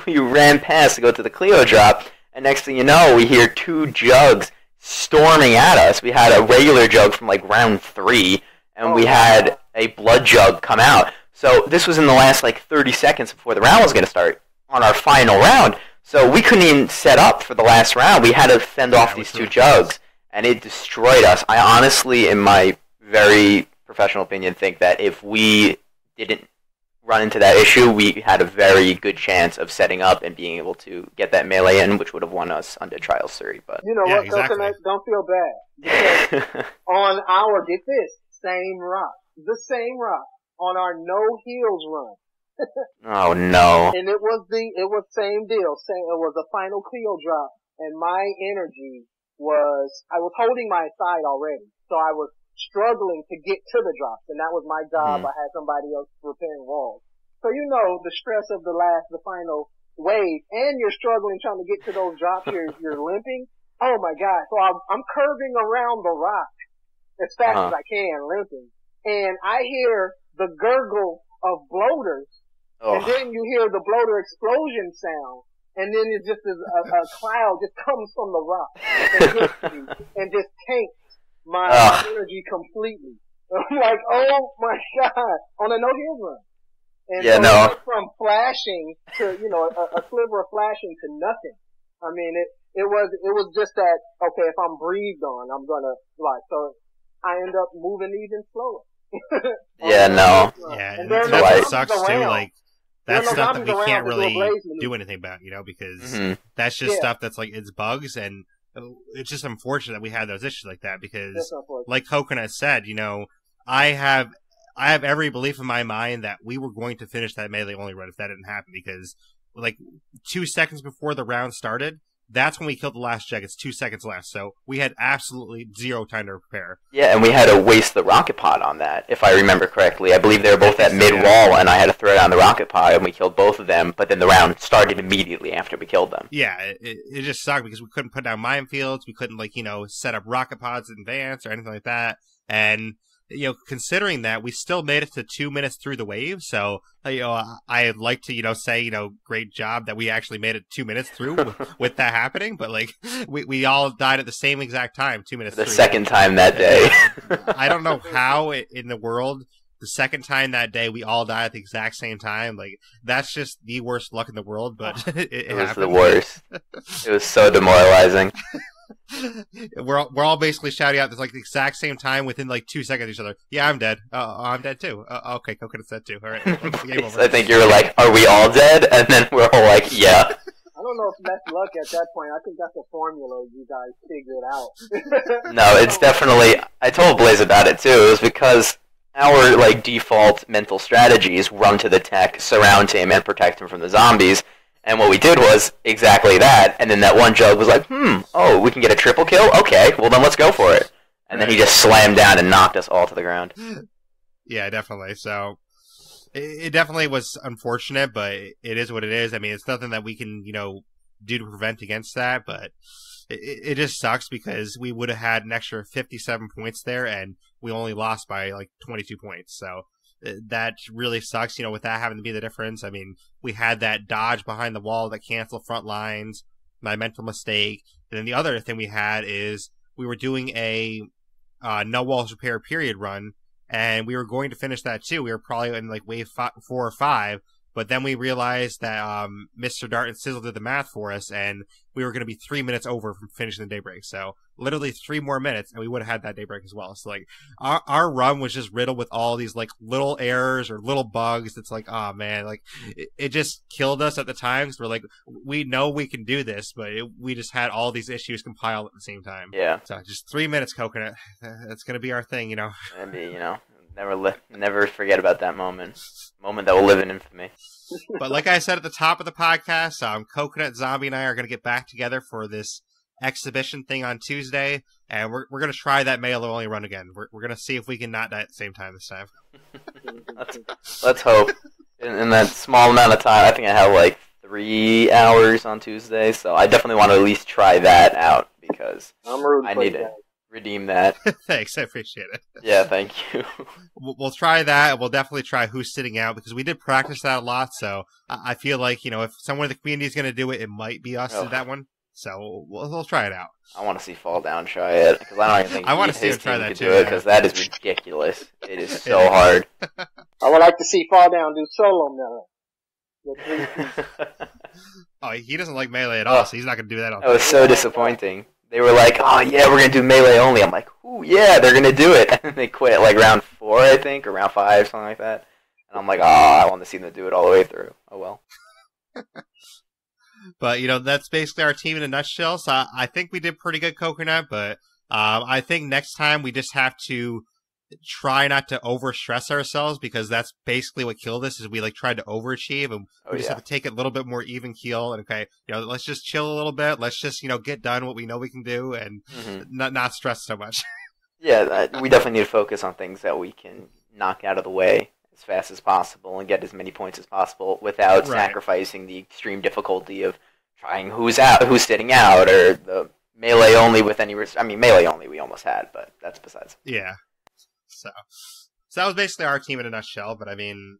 we ran past to go to the Cleo drop, and next thing you know, we hear 2 jugs storming at us. We had a regular jug from like round 3, and we had a blood jug come out. So this was in the last like 30 seconds before the round was going to start on our final round. So we couldn't even set up for the last round. We had to fend off these 2 jugs, and it destroyed us. I honestly, in my very professional opinion, think that if we didn't run into that issue, we had a very good chance of setting up and being able to get that melee in, which would have won us Undead Trials 3. But you know what, exactly. Coconut, don't feel bad. Because on our, get this, same rock, on our no heals run. Oh no. And it was same deal. It was a final Cleo drop, and my energy was, I was holding my side already, so I was struggling to get to the drops, and that was my job. I had somebody else repairing walls. So you know the stress of the final wave, and you're struggling trying to get to those drops. You're limping. Oh my God! So I'm curving around the rock as fast as I can, limping, and I hear the gurgle of bloaters, and then you hear the bloater explosion sound, and then it's just a cloud just comes from the rock and hits me and just tanks my energy completely. I'm like, oh my God, on a no-heal run. And so it went from flashing to, a sliver of flashing to nothing. I mean, it was just that, okay, if I'm breathed on, I'm gonna, so I end up moving even slower. And that's what sucks too, like, that's stuff that we can't really do anything about, because that's just stuff that's like, it's bugs, and it's just unfortunate that we had those issues like that, because like Coconut said, I have every belief in my mind that we were going to finish that melee only run if that didn't happen, because like 2 seconds before the round started, that's when we killed the last jug. It's 2 seconds left, so we had absolutely zero time to prepare. Yeah, and we had to waste the rocket pod on that, if I remember correctly. I believe they were both at mid-wall, and I had to throw down the rocket pod, and we killed both of them, but then the round started immediately after we killed them. Yeah, it just sucked, because we couldn't put down minefields, we couldn't, set up rocket pods in advance, or anything like that, and considering that, we still made it to 2 minutes through the wave, so, I'd like to, say, great job that we actually made it 2 minutes through with that happening, but, we all died at the same exact time, 2 minutes through. The second time that day. I don't know how in the world, the second time that day, we all died at the exact same time. That's just the worst luck in the world, but it was happened. The worst. It was so demoralizing. We're all basically shouting out this the exact same time within 2 seconds of each other. Yeah, I'm dead. I'm dead too. Okay, Coconut's dead too. All right, game over. I think you were like, "Are we all dead?" And then we're all like, "Yeah." I don't know if that's luck at that point. I think that's a formula you guys figured out. No, it's definitely. I told Blaise about it too. It was because our default mental strategies: run to the tech, surround him, and protect him from the zombies. And what we did was exactly that, and then that one jug was like, we can get a triple kill? Okay, well then let's go for it. And then he just slammed down and knocked us all to the ground. Yeah, definitely. So, it definitely was unfortunate, but it is what it is. I mean, it's nothing that we can, do to prevent against that, but it just sucks, because we would have had an extra 57 points there, and we only lost by 22 points, so that really sucks, with that having to be the difference. I mean, we had that dodge behind the wall that canceled front lines, my mental mistake. And then the other thing we had is we were doing a no walls repair period run, and we were going to finish that too. We were probably in wave 4 or 5, but then we realized that Mr. Dart and Sizzle did the math for us, and we were going to be 3 minutes over from finishing the daybreak. So literally 3 more minutes, and we would have had that daybreak as well. So our run was just riddled with all these little errors or little bugs. It's oh man, it just killed us at the time, because we're we know we can do this, but we just had all these issues compiled at the same time. Yeah. So just 3 minutes, Coconut. That's going to be our thing, And Never forget about that moment. Moment that will live in infamy. But like I said at the top of the podcast, Coconut Zombie and I are going to get back together for this exhibition thing on Tuesday, and we're going to try that Melee only run again. We're going to see if we can not die at the same time this time. Let's hope. In that small amount of time, I think I have like 3 hours on Tuesday, so I definitely want to at least try that out because I need to redeem that. Thanks, I appreciate it. Yeah, thank you. We'll try that, and we'll definitely try Who's Sitting Out, because we did practice that a lot, so I feel like, if someone in the community is going to do it, it might be us in that one. So we'll try it out. I want to see Fall Down try it, because I don't even think I want to see him try that too, because that is ridiculous. It is so hard. I would like to see Fall Down do solo Melee. Oh, he doesn't like Melee at all, so he's not going to do that. That was so disappointing. They were like, oh yeah, we're going to do Melee only. I'm like, ooh yeah, they're going to do it. And they quit like round 4, I think, or round 5, something like that. And I'm like, oh, I want to see them do it all the way through. Oh well. But, that's basically our team in a nutshell. So I think we did pretty good, Coconut, but I think next time we just have to try not to overstress ourselves, because that's basically what killed us, is we tried to overachieve, and we just have to take it a little bit more even keel, and let's just chill a little bit. Let's just, get done what we know we can do, and not stress so much. Yeah, we definitely need to focus on things that we can knock out of the way as fast as possible and get as many points as possible without sacrificing the extreme difficulty of trying who's sitting out, or the Melee only with any Melee only we almost had, but that's besides. Yeah. So that was basically our team in a nutshell, but we can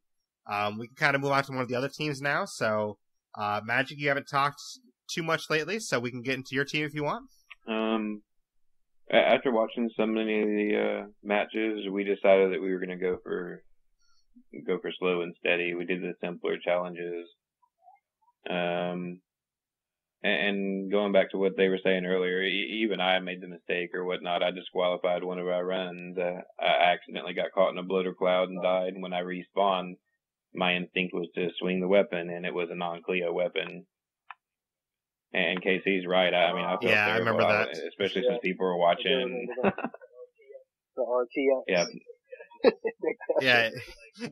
kind of move on to one of the other teams now. So Magic, you haven't talked too much lately, so we can get into your team if you want. After watching so many of the matches, we decided that we were going to go for slow and steady. We did the simpler challenges. And going back to what they were saying earlier, even I made the mistake or whatnot. I disqualified one of our runs. I accidentally got caught in a bloater cloud and died. And when I respawned, my instinct was to swing the weapon, and it was a non-Cleo weapon. And KC's right. I felt terrible. I remember that. Especially since people were watching. The RTX. Yeah. Yeah,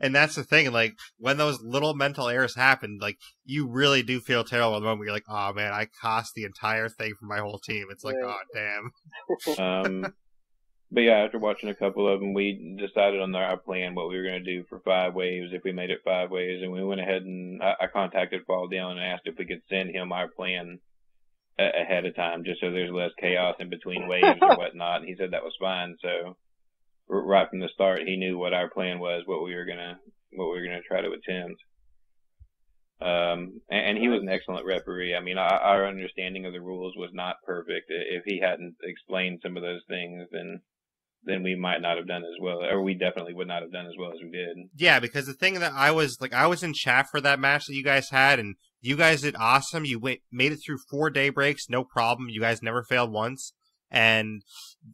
and that's the thing, when those little mental errors happen, you really do feel terrible at the moment. You're like, oh man, I cost the entire thing for my whole team. It's like, oh damn. But yeah, after watching a couple of them, we decided on our plan, what we were going to do for 5 waves, if we made it 5 waves, and we went ahead and I contacted Fall Down and asked if we could send him our plan ahead of time, just so there's less chaos in between waves or whatnot, and he said that was fine, so right from the start, he knew what our plan was, what we were gonna try to attempt. And he was an excellent referee. Our understanding of the rules was not perfect. If he hadn't explained some of those things, then we might not have done as well, or we definitely would not have done as well as we did. Yeah, because the thing that I was in chat for that match that you guys had, and you guys did awesome. You made it through 4 daybreaks, no problem. You guys never failed once. And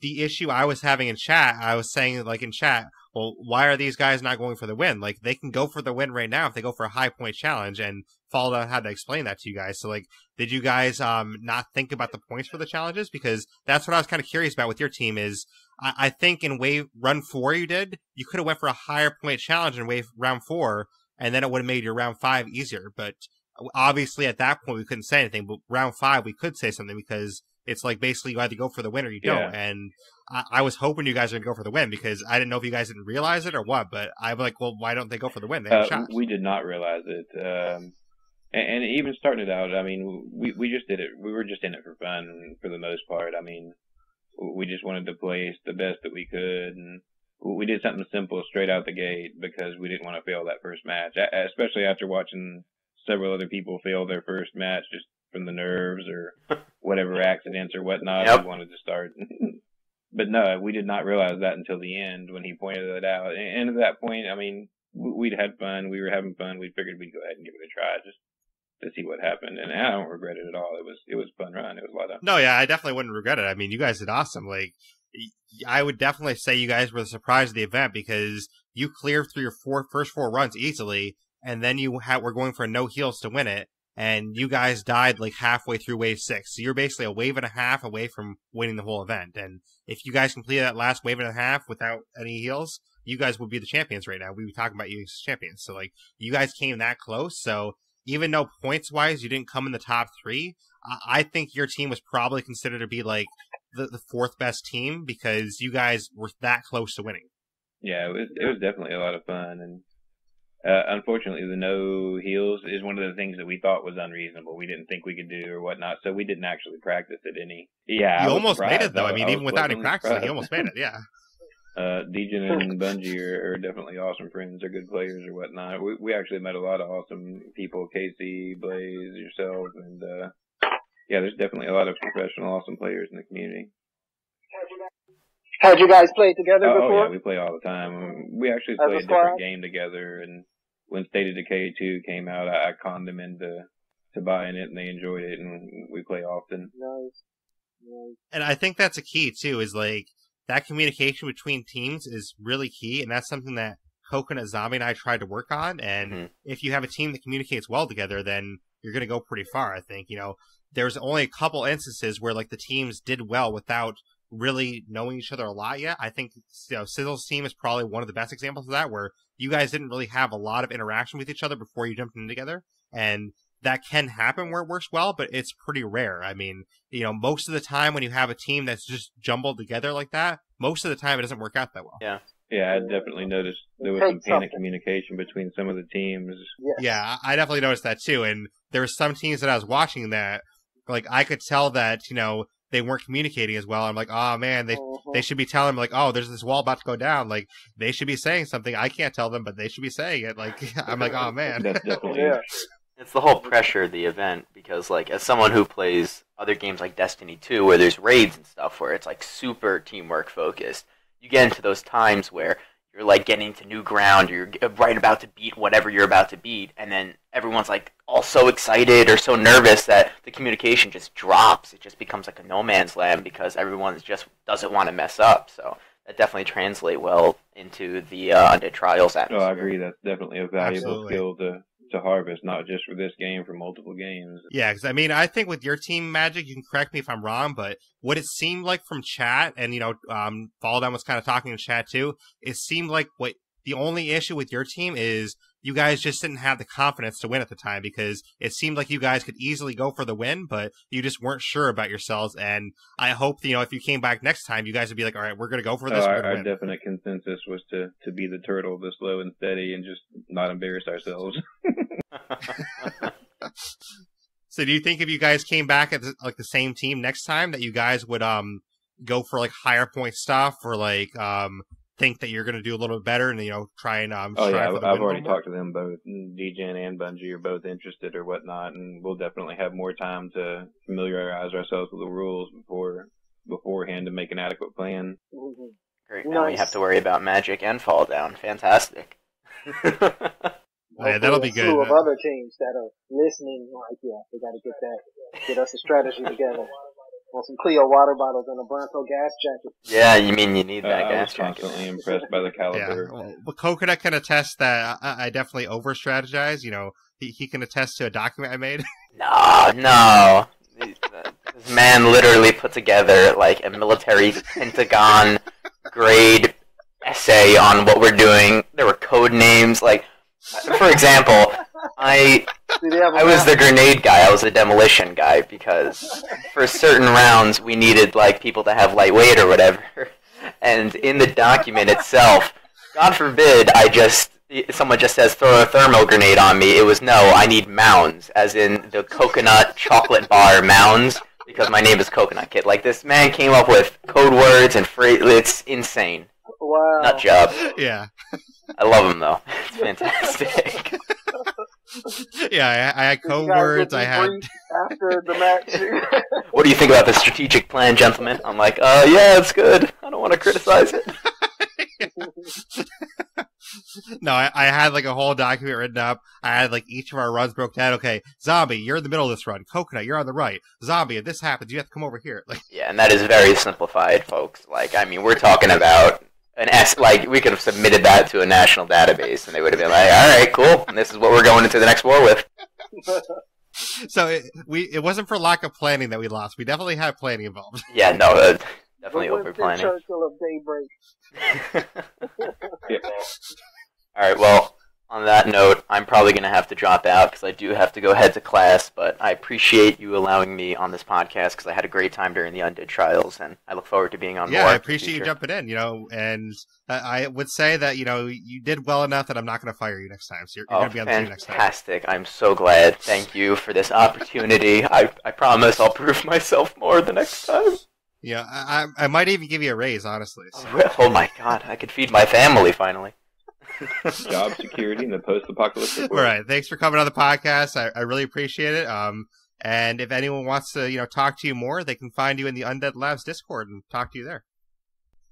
the issue I was having in chat, I was saying in chat, well, why are these guys not going for the win? They can go for the win right now if they go for a high point challenge, and Fall Down had to explain that to you guys. So did you guys not think about the points for the challenges? Because that's what I was kind of curious about with your team is I think in run 4 you could have went for a higher point challenge in round 4, and then it would have made your round 5 easier. But obviously at that point we couldn't say anything, but round 5 we could say something, because it's basically you either go for the win or you don't. Yeah. And I was hoping you guys were going to go for the win, because I didn't know if you guys didn't realize it or what, but I'm like, well, why don't they go for the win? They have a shot. We did not realize it. And even starting it out, we just did it. We were just in it for fun for the most part. We just wanted to place the best that we could, and we did something simple straight out the gate because we didn't want to fail that first match, especially after watching several other people fail their first match just from the nerves or whatever accidents or whatnot. Yep. We wanted to start. But no, we did not realize that until the end when he pointed it out. And at that point, we'd had fun. We were having fun. We figured we'd go ahead and give it a try just to see what happened. And I don't regret it at all. It was a fun run. It was a lot of fun. No, yeah, I definitely wouldn't regret it. You guys did awesome. I would definitely say you guys were the surprise of the event, because you cleared through your first 4 runs easily, and then you were going for no heals to win it. And you guys died halfway through wave 6. So you're basically a wave and a half away from winning the whole event. And if you guys completed that last wave and a half without any heals, you guys would be the champions right now. We would be talking about you as champions. So, like, you guys came that close. So, even though points-wise you didn't come in the top 3, I think your team was probably considered to be, like, the 4th best team because you guys were that close to winning. Yeah, it was definitely a lot of fun. And unfortunately, the no heals is one of the things that we thought was unreasonable. We didn't think we could do or whatnot, so we didn't actually practice it any. Yeah, you almost made it, though. I mean, even without any practice, you almost made it, yeah. Dejan and Bungie are definitely awesome friends. They're good players or whatnot. We actually met a lot of awesome people, Casey, Blaise, yourself, and yeah, there's definitely a lot of professional, awesome players in the community. Had you guys played together before? Oh, yeah, we play all the time. We actually played a different game together, and when State of Decay 2 came out, I conned them into buying it, and they enjoyed it, and we play often. Nice. And I think that's a key, too, is, like, that communication between teams is really key, and that's something that Coconut, Zombie, and I tried to work on, and if you have a team that communicates well together, then you're going to go pretty far, I think. You know, there's only a couple instances where, like, the teams did well without really knowing each other a lot yet. I think, you know, Sizzle's team is probably one of the best examples of that, where you guys didn't really have a lot of interaction with each other before you jumped in together, and that can happen where it works well, but it's pretty rare. I mean, you know, most of the time when you have a team that's just jumbled together like that, most of the time it doesn't work out that well. Yeah, I definitely noticed there was some panic communication between some of the teams. Yeah, I definitely noticed that too, and there were some teams that I was watching that, like, I could tell that, you know, they weren't communicating as well. I'm like, oh man, they should be telling me, like, oh, there's this wall about to go down. Like, they should be saying something. I can't tell them, but they should be saying it. Like, I'm like, oh man. That's definitely It's the whole pressure of the event, because, like, as someone who plays other games like Destiny 2, where there's raids and stuff, where it's, like, super teamwork focused, you get into those times where you're, like, getting to new ground, you're right about to beat whatever you're about to beat, and then everyone's, like, all so excited or so nervous that the communication just drops. It just becomes, like, a no man's land because everyone just doesn't want to mess up, so that definitely translates well into the Undead Trials atmosphere. Oh, I agree. That's definitely a valuable skill to harvest, not just for this game, for multiple games. Yeah, because I mean, I think with your team, Magic, you can correct me if I'm wrong, but what it seemed like from chat, and, you know, Fall Down was kind of talking in chat too, it seemed like what the only issue with your team is you guys just didn't have the confidence to win at the time, because it seemed like you guys could easily go for the win, but you just weren't sure about yourselves. And I hope, you know, if you came back next time, you guys would be like, all right, we're going to go for this. Our definite consensus was to be the turtle, the slow and steady, and just not embarrass ourselves. So do you think if you guys came back at the same team next time that you guys would go for, like, higher point stuff, or, like, think that you're going to do a little bit better and, you know, try and I've already talked to them both. Degen and Bungie are both interested or whatnot, and we'll definitely have more time to familiarize ourselves with the rules beforehand to make an adequate plan. Great. Now we have to worry about Magic and Fall Down. Fantastic. Yeah, that'll be good. A slew of other teams that are listening, like, yeah, we got to get us a strategy together. Want some Clio water bottles and a Bronco gas jacket. Yeah, you mean you need that gas jacket. I was constantly impressed by the caliber. Yeah. Well, Coconut can attest that I definitely over-strategize. You know, he can attest to a document I made. No. This man literally put together, like, a military Pentagon grade essay on what we're doing. There were code names, like, for example, I was the grenade guy. I was the demolition guy, because for certain rounds we needed, like, people to have lightweight or whatever. And in the document itself, God forbid someone just says throw a thermal grenade on me. It was no, I need mounds, as in the coconut chocolate bar mounds, because my name is Coconut Kid. Like, this man came up with code words and phrase. It's insane. Wow. Nut job. Yeah. I love him, though. It's fantastic. Yeah, I had code words. I had after the match. What do you think about the strategic plan, gentlemen? I'm like, yeah, it's good. I don't want to criticize it. No, I had, like, a whole document written up. I had, like, each of our runs broke down. Okay, Zombie, you're in the middle of this run. Coconut, you're on the right. Zombie, if this happens, you have to come over here. Like, yeah, and that is very simplified, folks. Like, I mean, we're talking about like, we could have submitted that to a national database, and they would have been like, all right, cool, and this is what we're going into the next war with. So it wasn't for lack of planning that we lost. We definitely had planning involved. Yeah, no, Definitely the over-planning. Churchill of Daybreak. Yeah. All right, well, on that note, I'm probably going to have to drop out because I do have to go head to class, but I appreciate you allowing me on this podcast because I had a great time during the Undead Trials, and I look forward to being on more. Yeah, I appreciate you jumping in, and I would say that, you did well enough that I'm not going to fire you next time, so you're going to be on the team next time. Fantastic. I'm so glad. Thank you for this opportunity. I promise I'll prove myself more the next time. Yeah, I might even give you a raise, honestly. So. Oh my god, I could feed my family finally. Job security in the post-apocalyptic world. All right, thanks for coming on the podcast. I really appreciate it. And if anyone wants to, talk to you more, they can find you in the Undead Labs Discord and talk to you there.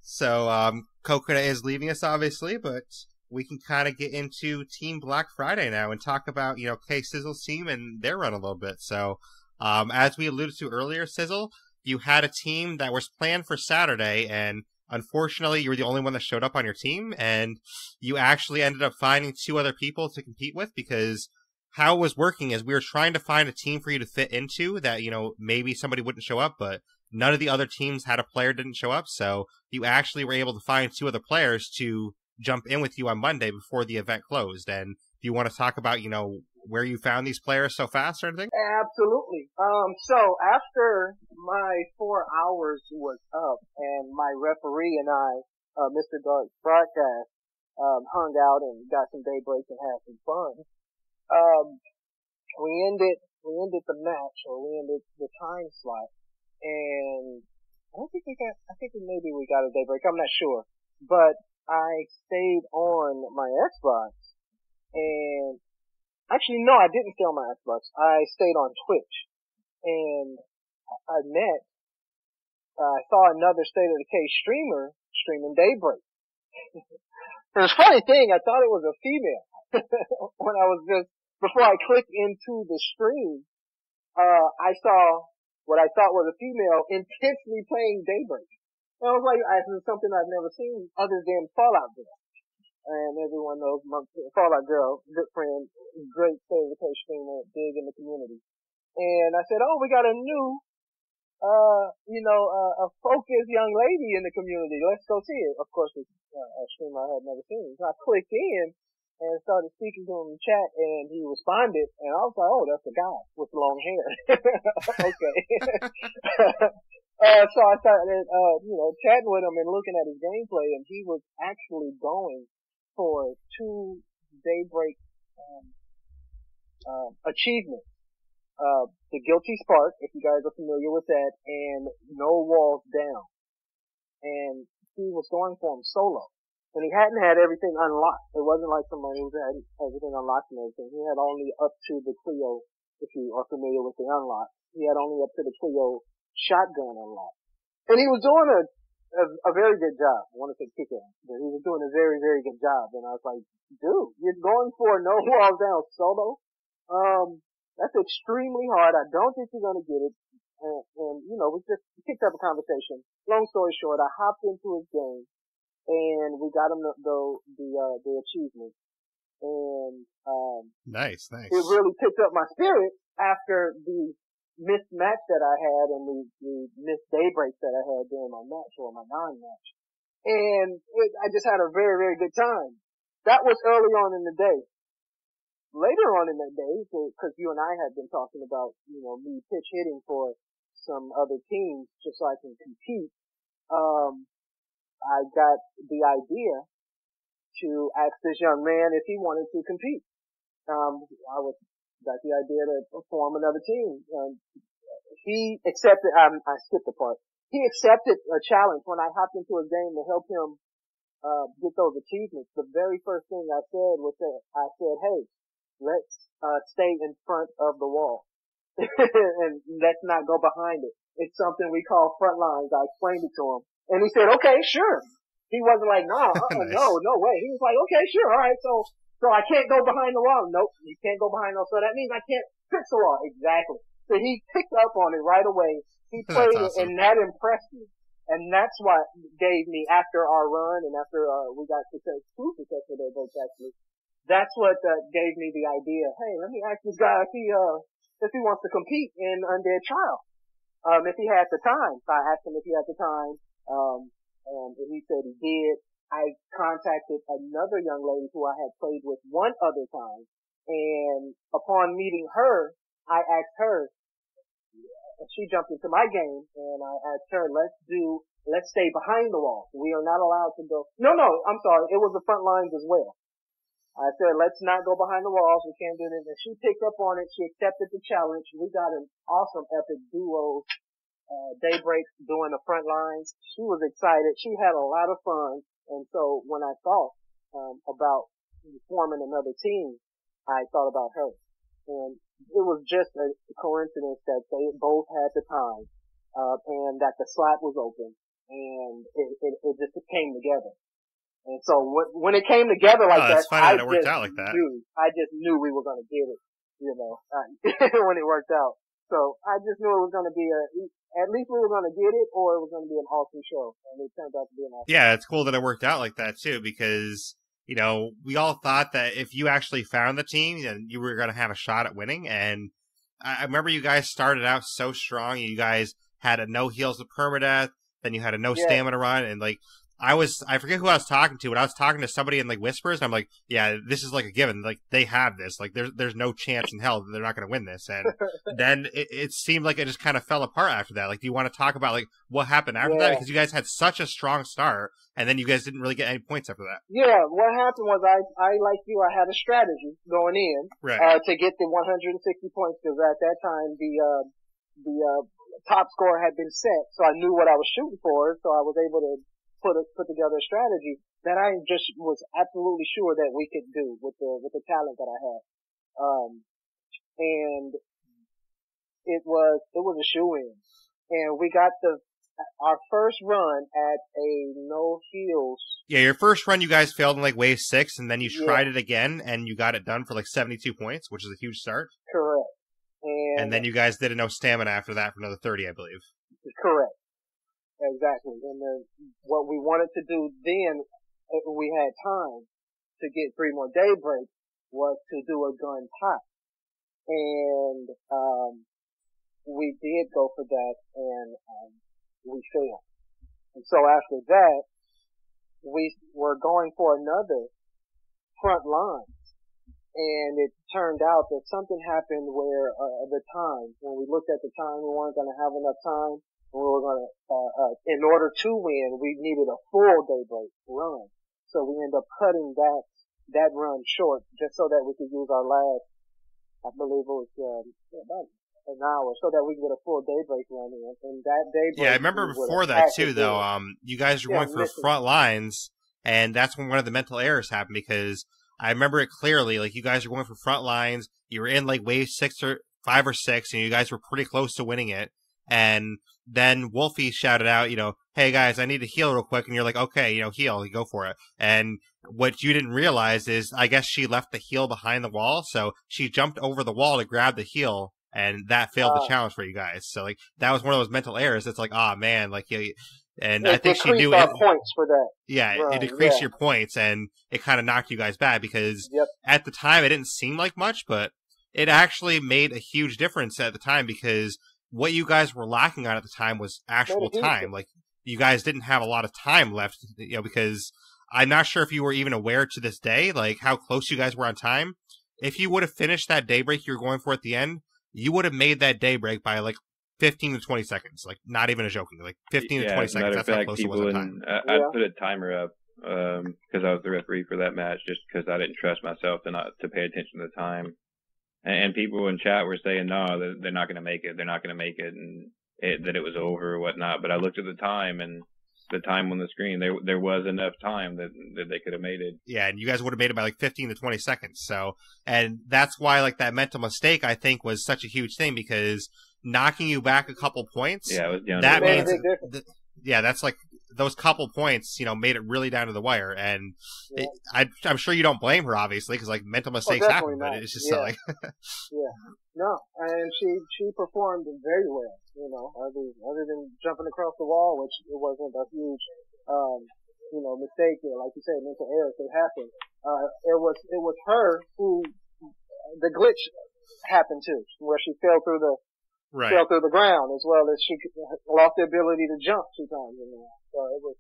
So, Coconut is leaving us, obviously, but we can kind of get into Team Black Friday now and talk about, K-Sizzle's team and their run a little bit. So, as we alluded to earlier, Sizzle, you had a team that was planned for Saturday, and unfortunately, you were the only one that showed up on your team, and you actually ended up finding 2 other people to compete with, because how it was working is we were trying to find a team for you to fit into that, maybe somebody wouldn't show up, but none of the other teams had a player didn't show up, so you actually were able to find 2 other players to jump in with you on Monday before the event closed. And do you want to talk about, where you found these players so fast or anything? Absolutely. So after my 4 hours was up and my referee and I, Mr. Dark's broadcast, hung out and got some daybreaks and had some fun, we ended the match, or we ended the time slot, and I think maybe we got a daybreak, I'm not sure, but I stayed on my Xbox, and actually, no, I didn't stay on my Xbox. I stayed on Twitch, and I saw another State of Decay streamer streaming Daybreak. And the funny thing, I thought it was a female. When I was before I clicked into the stream, I saw what I thought was a female intensely playing Daybreak. And I was like, this is something I've never seen other than Fallout Girl. And everyone knows my Fallout Girl, good friend, great State of Decay streamer, big in the community. And I said, we got a new, a focused young lady in the community. Let's go see it. Of course, it's a streamer I had never seen. So I clicked in and started speaking to him in chat, and he responded, and I was like, that's a guy with long hair. Okay. So I started, chatting with him and looking at his gameplay, and he was actually going for 2 Daybreak achievements. The Guilty Spark, if you guys are familiar with that, and No Walls Down. And he was going for them solo. And he hadn't had everything unlocked. It wasn't like somebody who had everything unlocked and everything. He had only up to the Clio, if you are familiar with the unlock. He had only up to the Clio shotgun unlocked. And he was doing a very good job. I want to say kick-ass, but he was doing a very, very good job. And I was like, dude, you're going for No Walls Down solo? That's extremely hard. I don't think you're going to get it. And we just picked up a conversation. Long story short, I hopped into his game, and we got him the achievement. And nice. It really picked up my spirit after the missed match that I had and the missed daybreaks that I had during my match, or my non-match. And I just had a very, very good time. That was early on in the day. Later on in the day, because you and I had been talking about, me pitch hitting for some other teams just so I can compete, I got the idea to ask this young man if he wanted to compete. Got the idea to form another team. He accepted, I skipped the part. He accepted a challenge when I hopped into a game to help him, get those achievements. The very first thing I said was hey, let's, stay in front of the wall. And let's not go behind it. It's something we call front lines. I explained it to him. And he said, okay, sure. He wasn't like, nice. No way. He was like, okay, sure, alright, so I can't go behind the wall. Nope, you can't go behind the wall. So that means I can't fix the wall. Exactly. So he picked up on it right away. He played it, and that impressed me. And that's what gave me, after our run and after, we got two successful daybreaks actually, that's what, gave me the idea, hey, let me ask this guy if he wants to compete in Undead Trials. If he had the time. So I asked him if he had the time, And he said he did. I contacted another young lady who I had played with one other time, and upon meeting her, I asked her, she jumped into my game, and I asked her, let's stay behind the wall. We are not allowed to go. No, I'm sorry. It was the front lines as well. I said, let's not go behind the walls. We can't do this. And she picked up on it. She accepted the challenge. We got an awesome epic duo, Daybreak doing the front lines. She was excited. She had a lot of fun. And so when I thought, about forming another team, I thought about her. And it was just a coincidence that they both had the time, and that the slot was open, and it just came together. And so when it came together like that, it's funny that it worked out like that. I just knew we were going to get it, when it worked out. So I just knew it was going to be at least we were going to get it, or it was going to be an awesome show. And it turned out to be an awesome show. Yeah, it's cool that it worked out like that too, because, we all thought that if you actually found the team, then you were going to have a shot at winning. And I remember you guys started out so strong. You guys had a no heals to permadeath, then you had a no stamina run, and I forget who I was talking to, but I was talking to somebody in Whispers, and I'm like, yeah, this is a given. They have this. There's no chance in hell that they're not going to win this. And then it seemed like it just kind of fell apart after that. Do you want to talk about what happened after that? Because you guys had such a strong start, and then you guys didn't really get any points after that. Yeah, what happened was I like you, I had a strategy going in, to get the 160 points, because at that time the top score had been set, so I knew what I was shooting for, so I was able to put together a strategy that I just was absolutely sure that we could do with the talent that I had. And it was a shoe-in. And we got our first run at a no heals. Yeah, your first run you guys failed in wave 6, and then you tried it again, and you got it done for 72 points, which is a huge start. Correct. And then you guys did a no stamina after that for another 30, I believe. Correct. Exactly. And then what we wanted to do then, if we had time to get 3 more Daybreaks, was to do a gun pot. And we did go for that, and we failed. And so after that, we were going for another front line. And it turned out that something happened where when we looked at the time, we weren't going to have enough time. We were going to, in order to win, we needed a full Daybreak run. So we ended up cutting that run short, just so that we could use our last, I believe it was, about an hour, so that we could get a full Daybreak run in. And that Daybreak. Yeah, I remember before that too, though, you guys were going for front lines, and that's when one of the mental errors happened, because I remember it clearly, you guys were going for front lines, you were in wave 6 or 5 or 6, and you guys were pretty close to winning it. And then Wolfie shouted out, hey guys, I need to heal real quick. And you're like, okay, heal, go for it. And what you didn't realize is, I guess she left the heal behind the wall. So she jumped over the wall to grab the heal, and that failed the challenge for you guys. So that was one of those mental errors. It's man, and I think she knew it. Points for that. Yeah, it decreased your points, and it kind of knocked you guys back, because at the time it didn't seem like much, but it actually made a huge difference at the time, because what you guys were lacking on at the time was actual time. You guys didn't have a lot of time left, because I'm not sure if you were even aware to this day, how close you guys were on time. If you would have finished that Daybreak you were going for at the end, you would have made that Daybreak by 15 to 20 seconds. Not even a joking. 15 to 20 seconds. That's how close it was on time. I'd put a timer up, because I was the referee for that match, just because I didn't trust myself to pay attention to the time. And people in chat were saying, no, they're not going to make it. They're not going to make it, and that it was over or whatnot. But I looked at the time, and the time on the screen, there was enough time that they could have made it. Yeah, and you guys would have made it by 15 to 20 seconds. So, and that's why that mental mistake, I think, was such a huge thing, because knocking you back a couple points, it was down that to the means, that's those couple points, made it really down to the wire. And I'm sure you don't blame her, obviously, because mental mistakes happen, but it's just No, and she performed very well, other than jumping across the wall, which it wasn't a huge, mistake there. Like you said, mental errors could happen. It was her who, the glitch happened to, where she fell through fell through the ground, as well as she lost the ability to jump 2 times in there. So it was,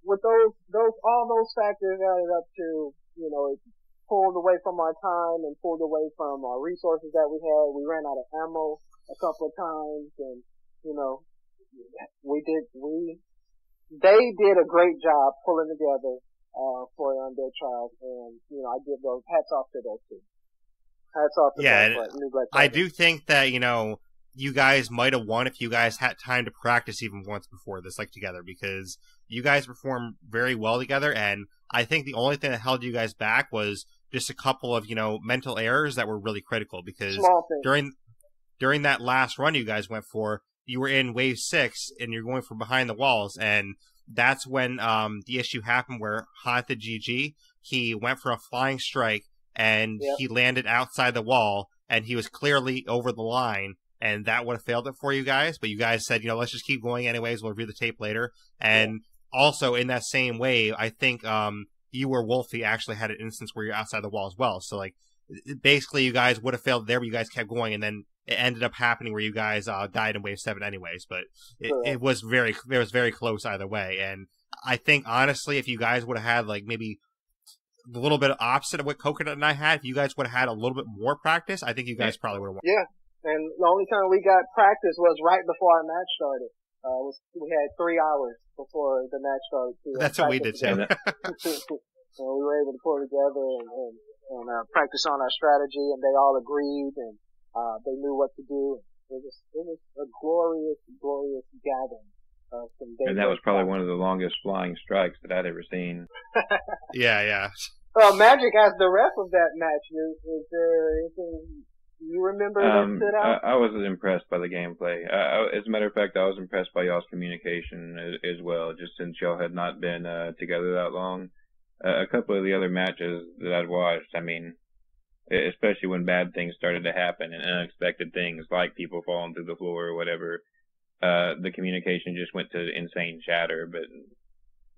with all those factors added up to, it pulled away from our time and pulled away from our resources that we had. We ran out of ammo a couple of times, and they did a great job pulling together for Undead Trials, and I give those hats off to those two. Hats off to Black I do think that you guys might have won if you guys had time to practice even once before this, like together, because you guys performed very well together, and I think the only thing that held you guys back was just a couple of mental errors that were really critical, because during that last run you guys went for, you were in wave 6 and you're going for behind the walls, and that's when the issue happened where Haunted GG, he went for a flying strike and he landed outside the wall, and he was clearly over the line, and that would have failed it for you guys, but you guys said, let's just keep going anyways, we'll review the tape later. And also in that same wave, I think you or Wolfie actually had an instance where you're outside the wall as well. So basically you guys would have failed there, but you guys kept going, and then it ended up happening where you guys died in wave 7 anyways. But it was very close either way. And I think honestly, if you guys would have had maybe a little bit opposite of what Coconut and I had, if you guys would have had a little bit more practice, I think you guys probably would have won. Yeah, and the only time we got practice was right before our match started. We had 3 hours before the match started. That's what we did too. And we were able to pull together and practice on our strategy, and they all agreed, and they knew what to do. It was a glorious gathering. And that was probably one of the longest flying strikes that I'd ever seen. Yeah. Magic, as the ref of that match, is there anything you remember that stood out? I was impressed by the gameplay. As a matter of fact, I was impressed by y'all's communication as well, just since y'all had not been together that long. A couple of the other matches that I'd watched, especially when bad things started to happen and unexpected things like people falling through the floor or whatever, the communication just went to insane chatter, but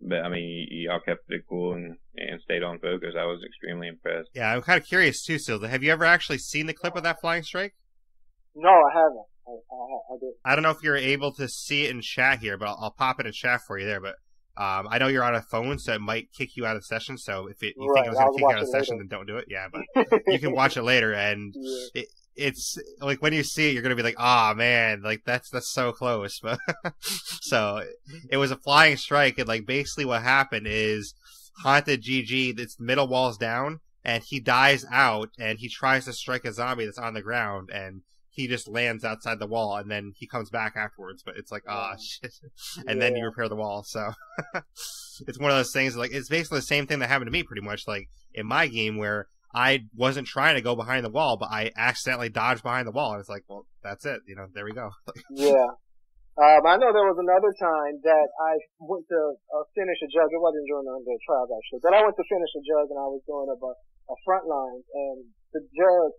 y'all kept it cool and stayed on focus. I was extremely impressed. Yeah, I'm kind of curious too, Silva. Have you ever actually seen the clip of that flying strike? No, I haven't. I didn't. I don't know if you're able to see it in chat here, but I'll pop it in chat for you there. But I know you're on a phone, so it might kick you out of the session. So if you think it was going to kick you out of the session, then don't do it. Yeah, but you can watch it later, and it's when you see it, you're gonna be like, "Ah, man, that's so close." But so it was a flying strike, and basically what happened is Haunted GG, its middle wall's down, and he dies out, and he tries to strike a zombie that's on the ground, and he just lands outside the wall, and then he comes back afterwards. But it's shit, and then you repair the wall. So it's one of those things. It's basically the same thing that happened to me, pretty much, in my game where I wasn't trying to go behind the wall, but I accidentally dodged behind the wall. And it's well, that's it. There we go. Yeah. I know there was another time that I went to finish a jug. It wasn't during the Undead Trials, actually. But I went to finish a jug, and I was going up a front line. And the jug,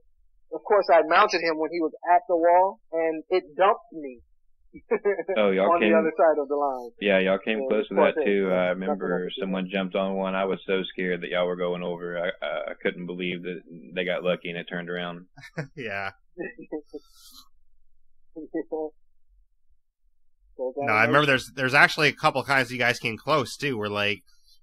of course, I mounted him when he was at the wall, and it dumped me. Y'all on came, the other side of the line. Yeah, y'all came close to that too. I remember someone jumped on one. I was so scared that y'all were going over. I couldn't believe that they got lucky and it turned around. Yeah. No, I remember there's actually a couple times you guys came close too, where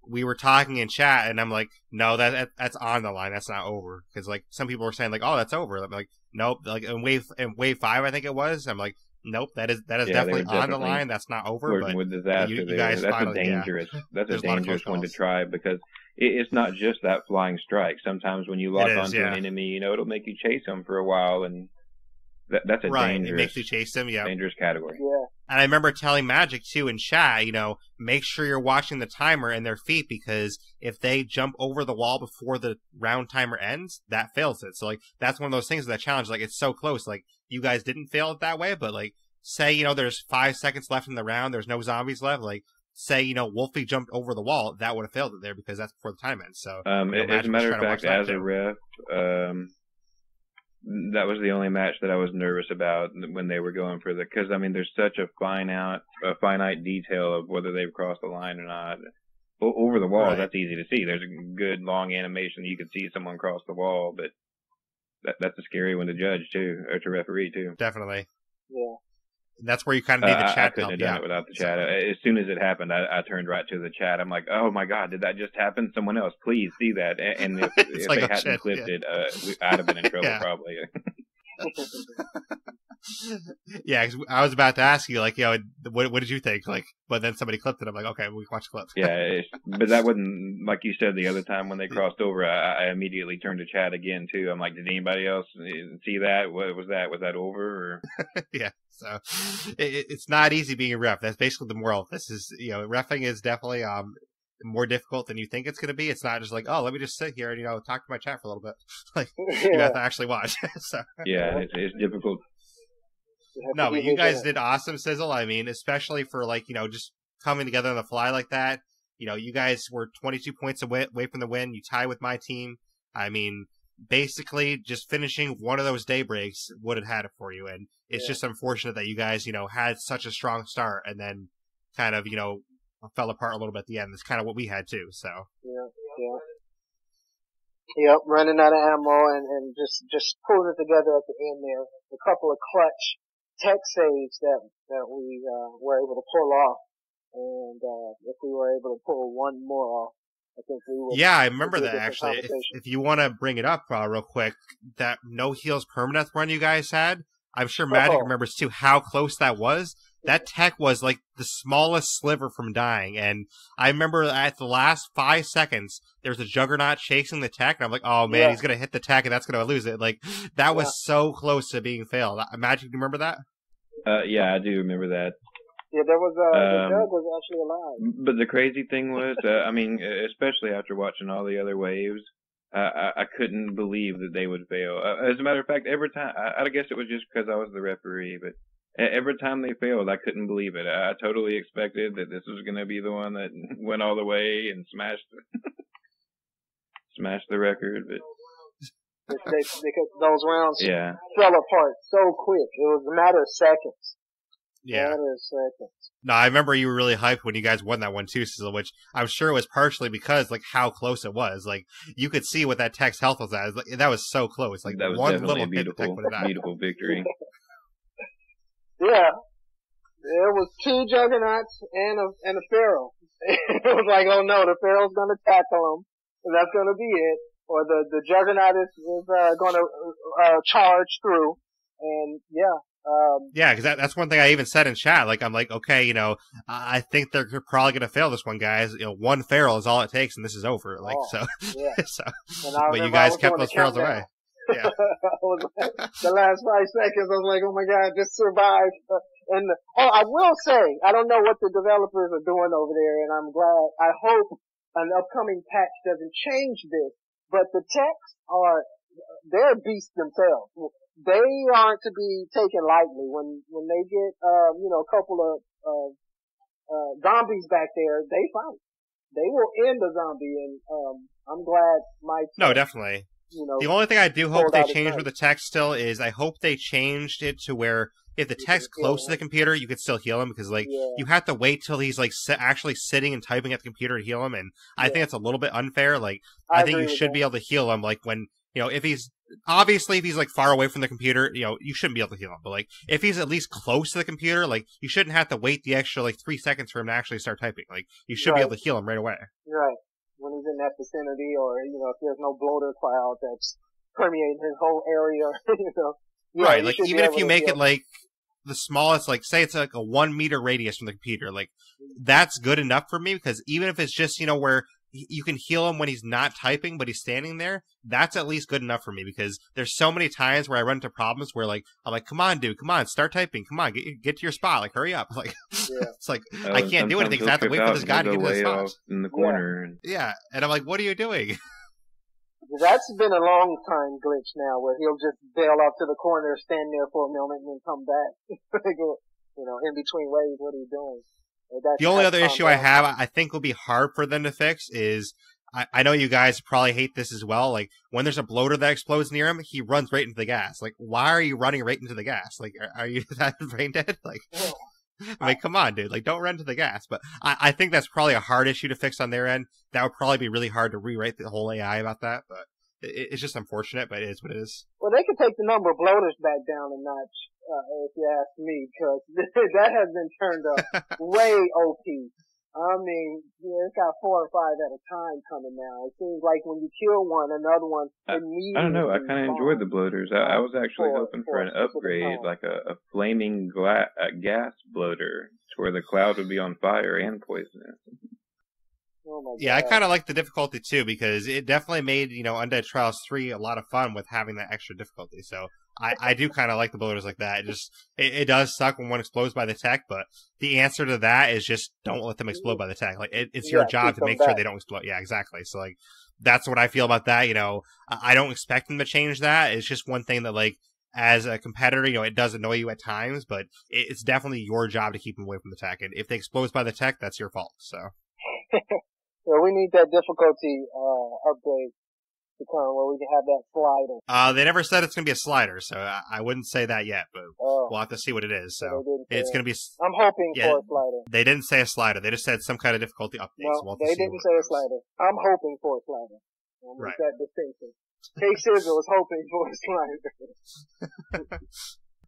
we were talking in chat, and I'm like, no, that's on the line, that's not over, because some people were saying oh, that's over. I'm like, nope. In wave 5, I think it was. I'm like, nope, that is definitely on the line. That's not over. But with disaster, you guys that's finally, that's a dangerous one to try, because it's not just that flying strike. Sometimes when you lock onto an enemy, it'll make you chase them for a while, and that's a dangerous. It makes you chase them. Yeah, dangerous category. Yeah. And I remember telling Magic too in chat, make sure you're watching the timer and their feet, because if they jump over the wall before the round timer ends, that fails it. So that's one of those things with that challenge. It's so close. You guys didn't fail it that way, but say there's 5 seconds left in the round, there's no zombies left. Say Wolfie jumped over the wall, that would have failed it there, because that's before the time ends. So as a matter of fact, as a ref, that was the only match that I was nervous about when they were going for because there's such a finite detail of whether they've crossed the line or not. Over the wall, that's easy to see. There's a good long animation. You can see someone cross the wall, but that's a scary one to judge too, or to referee too. Definitely. Yeah. And that's where you kind of need the chat. I couldn't have done it without the chat. As soon as it happened, I turned right to the chat. I'm like, oh my God, did that just happen? Someone else, please see that. And if like, they hadn't clipped it, I'd have been in trouble probably. Yeah, cause I was about to ask you, like, what did you think? Like, but then somebody clipped it. I'm like, okay, we can watch the clip. Yeah, but that wasn't, like you said the other time when they crossed over, I immediately turned to chat again, too. I'm like, did anybody else see that? What was that? Was that over? Or? Yeah, so it's not easy being a ref. That's basically the moral. This is, reffing is definitely more difficult than you think it's going to be. It's not just like, oh, let me just sit here and, talk to my chat for a little bit. Like, you have to actually watch. So. Yeah, it's difficult. No, but you guys did awesome, Sizzle. I mean, especially for, like, just coming together on the fly like that. You guys were 22 points away from the win. You tie with my team. I mean, basically just finishing one of those day breaks would have had it for you. And it's just unfortunate that you guys, had such a strong start and then kind of, fell apart a little bit at the end. That's kind of what we had too, so. Yeah. Yep, running out of ammo and just pulling it together at the end there. A couple of clutch tech saves that we were able to pull off, and if we were able to pull one more off, I think we would. Yeah, I remember that actually. If you want to bring it up real quick, that no heals permanent run you guys had, I'm sure Magic remembers too how close that was. That tech was like the smallest sliver from dying, and I remember at the last 5 seconds, there was a Juggernaut chasing the tech, and I'm like, oh man, he's gonna hit the tech, and that's gonna lose it. Like, that was so close to being failed. Magic, you remember that? Yeah, I do remember that. Yeah, there was the Jug was actually alive. But the crazy thing was, I mean, especially after watching all the other waves, I couldn't believe that they would fail. As a matter of fact, every time, I guess it was just because I was the referee, but every time they failed, I couldn't believe it. I totally expected that this was going to be the one that went all the way and smashed the record. But because those rounds fell apart so quick. It was a matter of seconds. Yeah. No, I remember you were really hyped when you guys won that one too, Sizzle, which I'm sure was partially because like how close it was. Like you could see what that tech's health was at. That was so close. Like that was one definitely little hit beautiful victory. Yeah. There was 2 Juggernauts and a Pharaoh. It was like, oh no, the Pharaoh's gonna tackle him, and that's gonna be it. Or the Juggernaut is gonna charge through, and yeah, because that's one thing I even said in chat. Like, I'm like, okay, I think they're probably going to fail this one, guys. One Feral is all it takes, and this is over. Like, so, but you guys kept those Ferals away. Yeah. The last 5 seconds, I was like, oh my God, just survive. And, I will say, I don't know what the developers are doing over there, and I hope an upcoming patch doesn't change this, but the techs they're beasts themselves. They aren't to be taken lightly. When they get, a couple of zombies back there, they fight. They will end a zombie, and, I'm glad No, definitely. The only thing I do hope they change with the text still is I hope they changed it to where if the tech's close to the computer, you could still heal him because, you have to wait till he's, actually sitting and typing at the computer to heal him, and I think it's a little bit unfair. Like, I think you should be able to heal him, like, when, if he's far away from the computer, you shouldn't be able to heal him. But if he's at least close to the computer, you shouldn't have to wait the extra 3 seconds for him to actually start typing. You should be able to heal him right away. Right. When he's in that vicinity, or if there's no bloater cloud that's permeating his whole area, Right. Even if you make it the smallest, say it's a 1 meter radius from the computer, that's good enough for me, because even if it's just, where you can heal him when he's not typing, but he's standing there, that's at least good enough for me, because there's so many times where I run into problems where, I'm like, come on, dude, come on, start typing, come on, get to your spot, hurry up. It's I can't do anything because I have to wait for this guy to get to the spot. In the corner. Yeah, and I'm like, what are you doing? That's been a long time glitch now, where he'll just bail off to the corner, stand there for a moment, and then come back. In between waves, what are you doing? The only other issue I have, I think will be hard for them to fix, is I know you guys probably hate this as well. When there's a bloater that explodes near him, he runs right into the gas. Why are you running right into the gas? Are you that brain dead? Come on, dude. Don't run to the gas. But I think that's probably a hard issue to fix on their end. That would probably be really hard to rewrite the whole AI about that. But it's just unfortunate, but it is what it is. Well, they could take the number of bloaters back down a notch. if you ask me, because that has been turned up way OP. I mean, it's got 4 or 5 at a time coming now. It seems like when you kill one, another one immediately. I don't know. I kind of enjoyed the bloaters. I was actually hoping for an upgrade, like a flaming gas bloater, to where the cloud would be on fire and poisonous. Oh yeah, I kind of like the difficulty too, because it definitely made, Undead Trials 3 a lot of fun with having that extra difficulty. So I do kind of like the bloaters like that. It does suck when one explodes by the tech, but the answer to that is just don't let them explode by the tech. Like it's your job to make sure they don't explode. Yeah, exactly. So like that's what I feel about that. I don't expect them to change that. It's just one thing that like as a competitor, it does annoy you at times, but it's definitely your job to keep them away from the tech. And if they explode by the tech, that's your fault. So. Yeah, we need that difficulty upgrade to come where we can have that slider. They never said it's going to be a slider, so I wouldn't say that yet, but we'll have to see what it is. So it's going to be. I'm hoping for a slider. They didn't say a slider. They just said some kind of difficulty update. No, so they didn't say a slider. I'm hoping for a slider. Right. That distinction. K-Sizzle was hoping for a slider.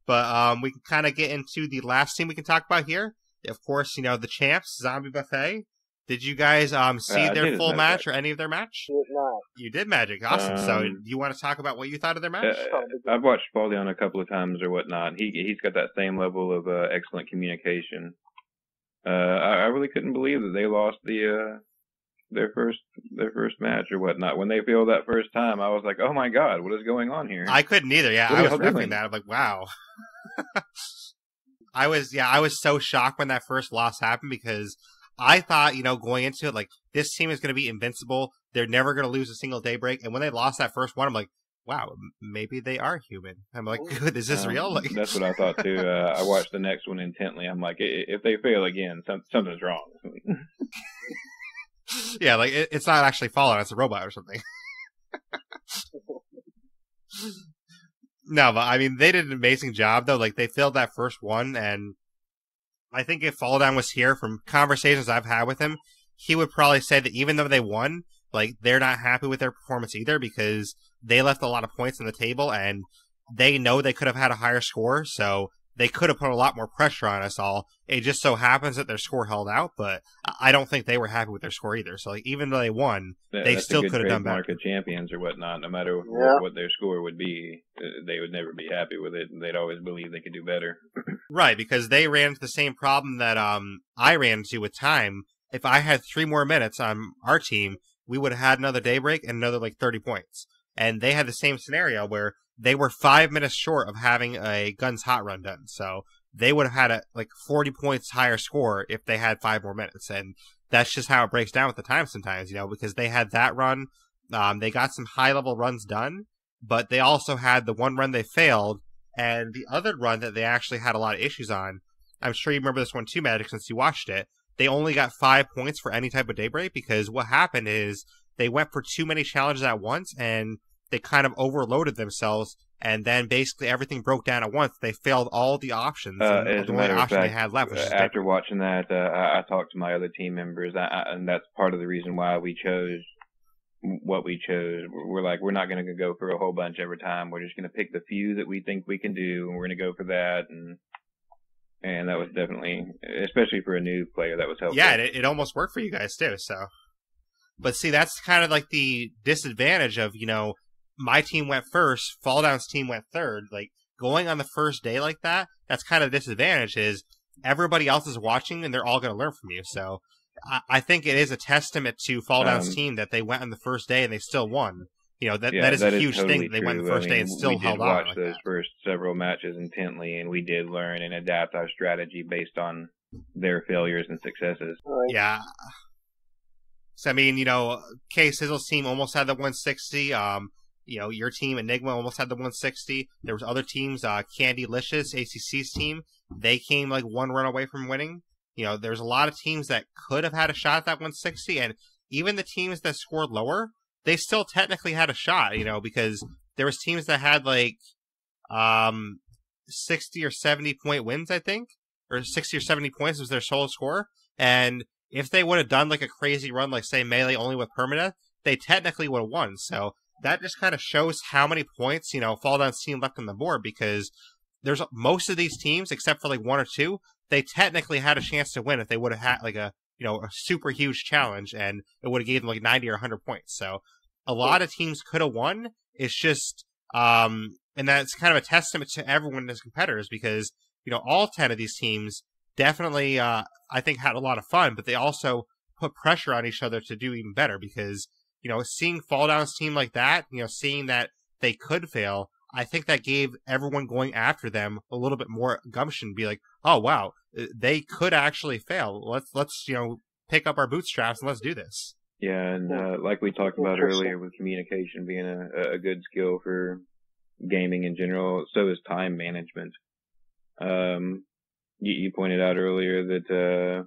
But we can kind of get into the last team we can talk about here. Of course, the champs, Zombie Buffet. Did you guys see their full match or any of their match? Did not. You did, Magic. Awesome. So, do you want to talk about what you thought of their match? I've watched Baldion a couple of times or whatnot. He's got that same level of excellent communication. I really couldn't believe that they lost their first match or whatnot. When they failed that first time, I was like, oh my god, what is going on here? I couldn't either. Yeah, I was repping that. I'm like, wow. I was so shocked when that first loss happened because I thought, going into it, like, this team is going to be invincible. They're never going to lose a single daybreak. And when they lost that first one, I'm like, wow, maybe they are human. I'm like, good, is this real? Like, that's what I thought, too. I watched the next one intently. I'm like, if they fail again, something's wrong. Yeah, like, it's not actually Fallout. It's a robot or something. No, but, I mean, they did an amazing job, though. Like, they failed that first one, and I think if Fall Down was here, from conversations I've had with him, he would probably say that even though they won, like, they're not happy with their performance either because they left a lot of points on the table and they know they could have had a higher score, so they could have put a lot more pressure on us all. It just so happens that their score held out, but I don't think they were happy with their score either. So, like, even though they won, they still could have done better. Market champions or whatnot, no matter what their score would be, they would never be happy with it, and they'd always believe they could do better. Right, because they ran into the same problem that I ran into with time. If I had 3 more minutes on our team, we would have had another daybreak and another, 30 points. And they had the same scenario where they were 5 minutes short of having a Guns Hot run done. So they would have had a 40 points higher score if they had 5 more minutes. And that's just how it breaks down with the time sometimes, because they had that run. They got some high-level runs done, but they also had the one run they failed, and the other run that they actually had a lot of issues on. I'm sure you remember this one too, Magic, since you watched it. They only got 5 points for any type of daybreak because what happened is they went for too many challenges at once, and they kind of overloaded themselves, and then basically everything broke down at once. They failed all the options. As the a matter only of fact, they had left was after watching that, I talked to my other team members, and that's part of the reason why we chose what we chose. We're like, we're not going to go for a whole bunch every time. We're just going to pick the few that we think we can do, and we're going to go for that. And that was definitely, especially for a new player, that was helpful. Yeah, it almost worked for you guys too. So, but see, that's kind of like the disadvantage of, my team went first, Fall Down's team went third. Like, going on the first day like that, that's kind of the disadvantage is everybody else is watching and they're all going to learn from you. So I think it is a testament to Fall Down's team that they went on the first day and they still won. That is a huge totally thing that they went the first day and still held on. We did watch those first several matches intently, and we did learn and adapt our strategy based on their failures and successes. Yeah. So, I mean, K-Sizzle's team almost had the 160. Your team, Enigma, almost had the 160. There was other teams, Candylicious, ACC's team. They came 1 run away from winning. There's a lot of teams that could have had a shot at that 160, and even the teams that scored lower, they still technically had a shot, because there was teams that had 60 or 70 point wins, I think, or 60 or 70 points was their solo score. And if they would have done a crazy run, say Melee only with permadeath, they technically would have won. So that just kind of shows how many points, Fall Down's team left on the board, because there's most of these teams, except for like one or two, they technically had a chance to win if they would have had like a super huge challenge, and it would have gave them like 90 or 100 points. So a lot of teams could have won. It's just, and that's kind of a testament to everyone as competitors, because, all 10 of these teams definitely, I think, had a lot of fun, but they also put pressure on each other to do even better, because, seeing Fall Down's team like that, seeing that they could fail, I think that gave everyone going after them a little bit more gumption, be like, oh, wow, they could actually fail. Let's pick up our bootstraps and let's do this. Yeah, and like we talked about earlier, with communication being a good skill for gaming in general, so is time management. You pointed out earlier that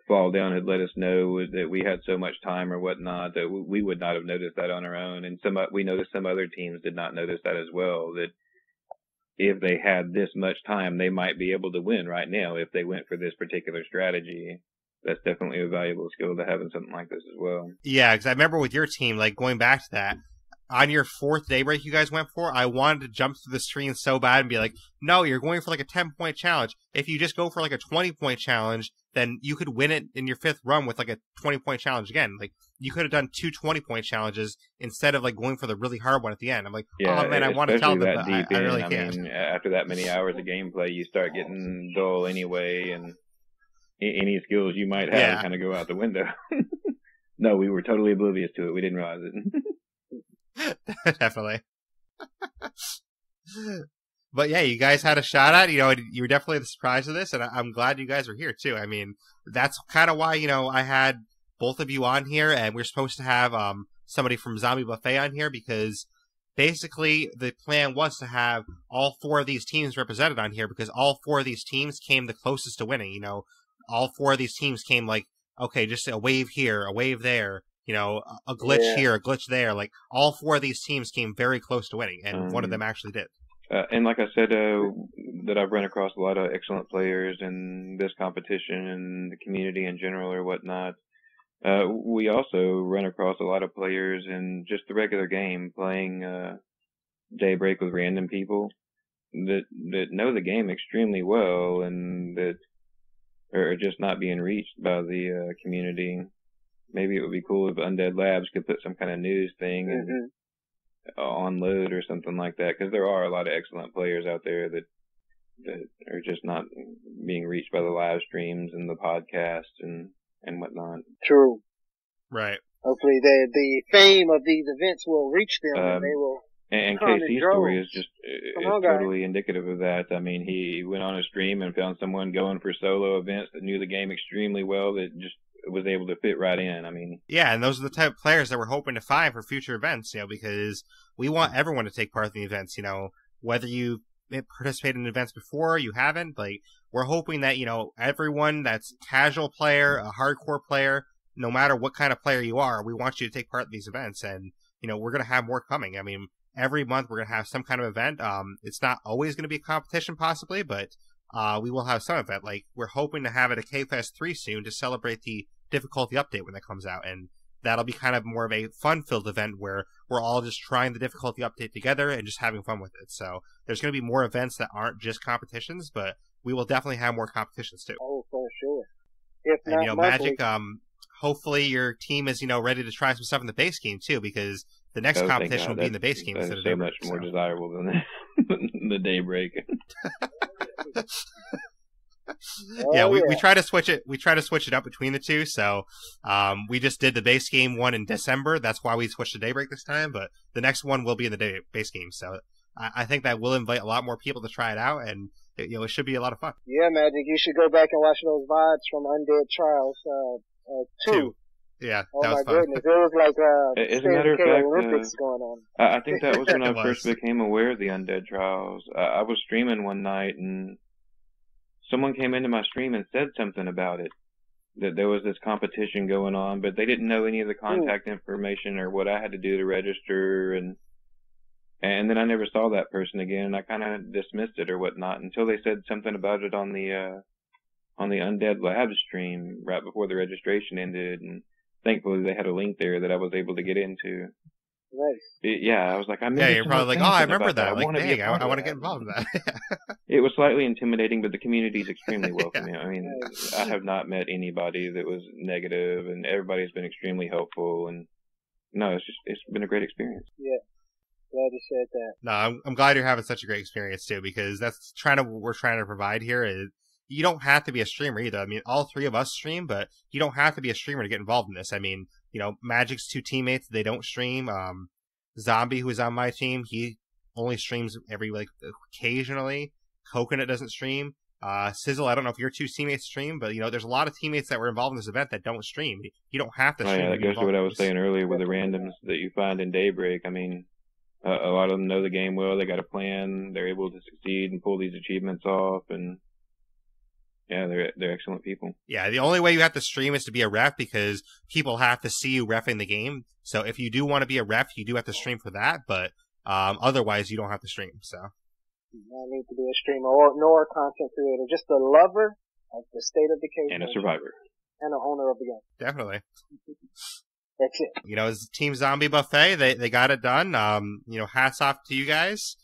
Fall Down had let us know that we had so much time or whatnot that we would not have noticed that on our own, and we noticed some other teams did not notice that as well, that if they had this much time, they might be able to win right now if they went for this particular strategy. That's definitely a valuable skill to have in something like this as well. Yeah, because I remember with your team, like going back to that, on your 4th daybreak you guys went for, I wanted to jump through the screen so bad and be like, no, you're going for like a 10-point challenge. If you just go for like a 20-point challenge, then you could win it in your 5th run with like a 20-point challenge again. Like, you could have done 2 20-point challenges instead of like going for the really hard one at the end. I'm like, yeah, oh man, I want to tell them, but I really can't. I mean, after that many hours of gameplay, you start getting dull anyway, and any skills you might have kind of go out the window. No, we were totally oblivious to it. We didn't realize it. Definitely. But yeah, you guys had a shot at it. You were definitely the surprise of this, and I'm glad you guys were here too. I mean, that's kind of why, I had both of you on here, and we're supposed to have somebody from Zombie Buffet on here, because basically the plan was to have all 4 of these teams represented on here, because all 4 of these teams came the closest to winning. All 4 of these teams came like, okay, just a wave here, a wave there, a glitch here, a glitch there. Like, all 4 of these teams came very close to winning, and one of them actually did. And like I said, that I've run across a lot of excellent players in this competition and the community in general or whatnot. We also run across a lot of players in just the regular game, playing Daybreak with random people that know the game extremely well, and that are just not being reached by the community. Maybe it would be cool if Undead Labs could put some kind of news thing and on load or something like that, because there are a lot of excellent players out there that are just not being reached by the live streams and the podcasts and whatnot. True. Right. Hopefully the fame of these events will reach them, and they will. And KC's story is just totally indicative of that. I mean, he went on a stream and found someone going for solo events that knew the game extremely well, that just was able to fit right in. I mean, yeah, and those are the type of players that we're hoping to find for future events, because we want everyone to take part in the events, whether you participated in events before, you haven't, like, we're hoping that, everyone that's casual player, a hardcore player, no matter what kind of player you are, we want you to take part in these events, and, we're going to have more coming. I mean, every month we're going to have some kind of event. It's not always going to be a competition possibly, but we will have some event. Like, we're hoping to have it at K-Fest 3 soon to celebrate the difficulty update when that comes out, and that'll be kind of more of a fun-filled event where we're all just trying the difficulty update together and just having fun with it. So there's going to be more events that aren't just competitions, but we will definitely have more competitions too. Oh, for sure. If not, and, Magic, hopefully your team is, ready to try some stuff in the base game too, because the next competition will be in the base game instead of Daybreak. So much more desirable than the Daybreak. Yeah, we try to switch it. We try to switch it up between the two. So, we just did the base game one in December. That's why we switched to Daybreak this time. But the next one will be in the base game. So, I think that will invite a lot more people to try it out, and it should be a lot of fun. Yeah, Magic, you should go back and watch those VODs from Undead Trials 2. Yeah, oh that was my fun. Goodness, it was like as a matter of fact, Olympics going on. I think that was when I first became aware of the Undead Trials. I was streaming one night, and someone came into my stream and said something about it, that there was this competition going on, but they didn't know any of the contact information or what I had to do to register, and then I never saw that person again, and I kind of dismissed it or whatnot until they said something about it on the Undead Labs stream right before the registration ended, and thankfully they had a link there that I was able to get into. Nice. Yeah, I was like, you're probably like, oh, I remember that. Like, dang, I want to get involved in that. It was slightly intimidating, but the community is extremely welcoming. I mean, I have not met anybody that was negative, and everybody's been extremely helpful. And no, it's been a great experience. Yeah, glad you said that. No, I'm glad you're having such a great experience too, because that's what we're trying to provide here. You don't have to be a streamer either. I mean, all three of us stream, but you don't have to be a streamer to get involved in this. I mean, Magic's two teammates, they don't stream. Zombie, who is on my team, he only streams every, occasionally. Coconut doesn't stream. Sizzle, I don't know if your two teammates stream, but, there's a lot of teammates that were involved in this event that don't stream. You don't have to stream. Yeah, that goes to what I was saying earlier with the randoms that you find in Daybreak. I mean, a lot of them know the game well. They got a plan. They're able to succeed and pull these achievements off, and yeah, they're excellent people. Yeah, the only way you have to stream is to be a ref, because people have to see you reffing the game. So if you do want to be a ref, you do have to stream for that, but otherwise you don't have to stream. So you don't need to be a streamer nor a content creator, just a lover of the State of Decay and a survivor and an owner of the game. Definitely. That's it. As Team Zombie Buffet, they got it done. Hats off to you guys.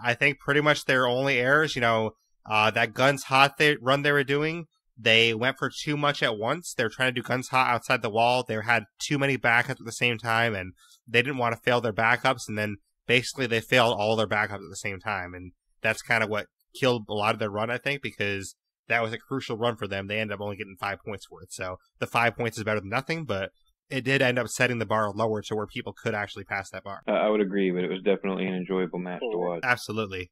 I think pretty much their only errors, that Guns Hot run they were doing, they went for too much at once. They were trying to do Guns Hot outside the wall. They had too many backups at the same time, and they didn't want to fail their backups, and then basically they failed all their backups at the same time, and that's kind of what killed a lot of their run, I think, because that was a crucial run for them. They ended up only getting 5 points for it, so the 5 points is better than nothing, but it did end up setting the bar lower to where people could actually pass that bar. I would agree, but it was definitely an enjoyable match to watch. Absolutely.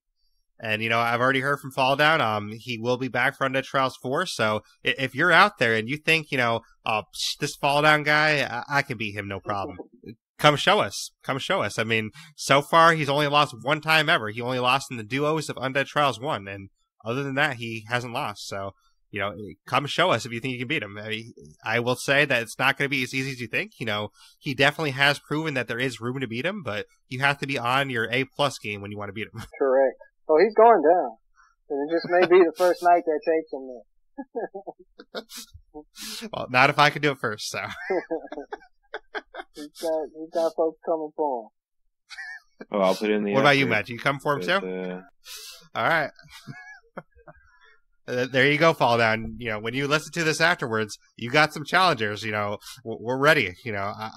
And, I've already heard from Fall Down. He will be back for Undead Trials 4. So if you're out there and you think, this Fall Down guy, I can beat him, no problem. Come show us. I mean, so far he's only lost one time ever. He only lost in the duos of Undead Trials 1. And other than that, he hasn't lost. So, come show us if you think you can beat him. I will say that it's not going to be as easy as you think. He definitely has proven that there is room to beat him, but you have to be on your A+ game when you want to beat him. Correct. Oh, he's going down. And it just may be the first night that takes him there. Well, not if I could do it first, so. He's got folks coming for him. Oh, I'll put in the. What about you, Matt? You come for him too? All right. There you go, Fall Down. When you listen to this afterwards, you got some challengers. We're ready.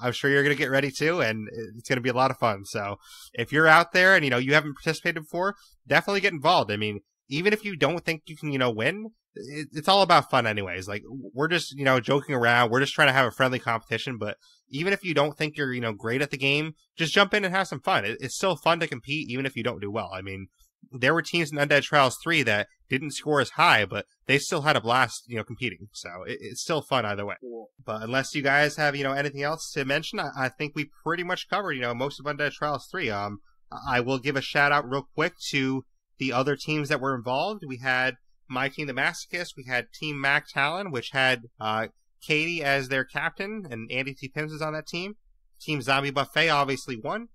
I'm sure you're going to get ready too, and it's going to be a lot of fun. So if you're out there and, you haven't participated before, definitely get involved. I mean, even if you don't think you can, win, it's all about fun anyways. Like, we're just, joking around. We're just trying to have a friendly competition. But even if you don't think you're, great at the game, just jump in and have some fun. It's still fun to compete, even if you don't do well. I mean, there were teams in Undead Trials 3 that didn't score as high, but they still had a blast, competing. So it's still fun either way. Yeah. But unless you guys have, anything else to mention, I think we pretty much covered, most of Undead Trials 3. I will give a shout out real quick to the other teams that were involved. We had my team, the Masochist. We had Team Mac Talon, which had Katie as their captain, and Andy T. Pims is on that team. Team Zombie Buffet obviously won.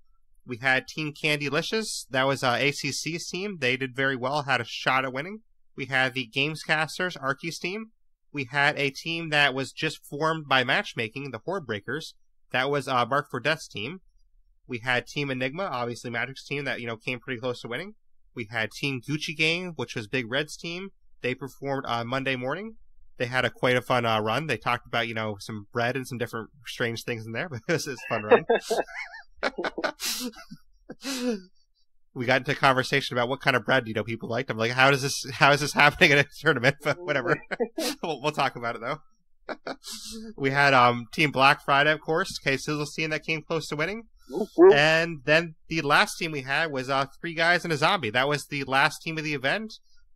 We had Team Candylicious. That was ACC's team. They did very well, had a shot at winning. We had the Gamescasters, Arky's team. We had a team that was just formed by matchmaking, the Horde Breakers. That was Mark for Death's team. We had Team Enigma, obviously Magic's team, that, came pretty close to winning. We had Team Gucci Gang, which was Big Red's team. They performed on Monday morning. They had quite a fun run. They talked about, some bread and some different strange things in there, but it was a fun run. We got into a conversation about what kind of bread people liked. I'm like, how is this happening in a tournament? But whatever. we'll talk about it though. We had Team Black Friday, of course, K-Sizzle's team that came close to winning. And then the last team we had was 3 guys and a zombie. That was the last team of the event.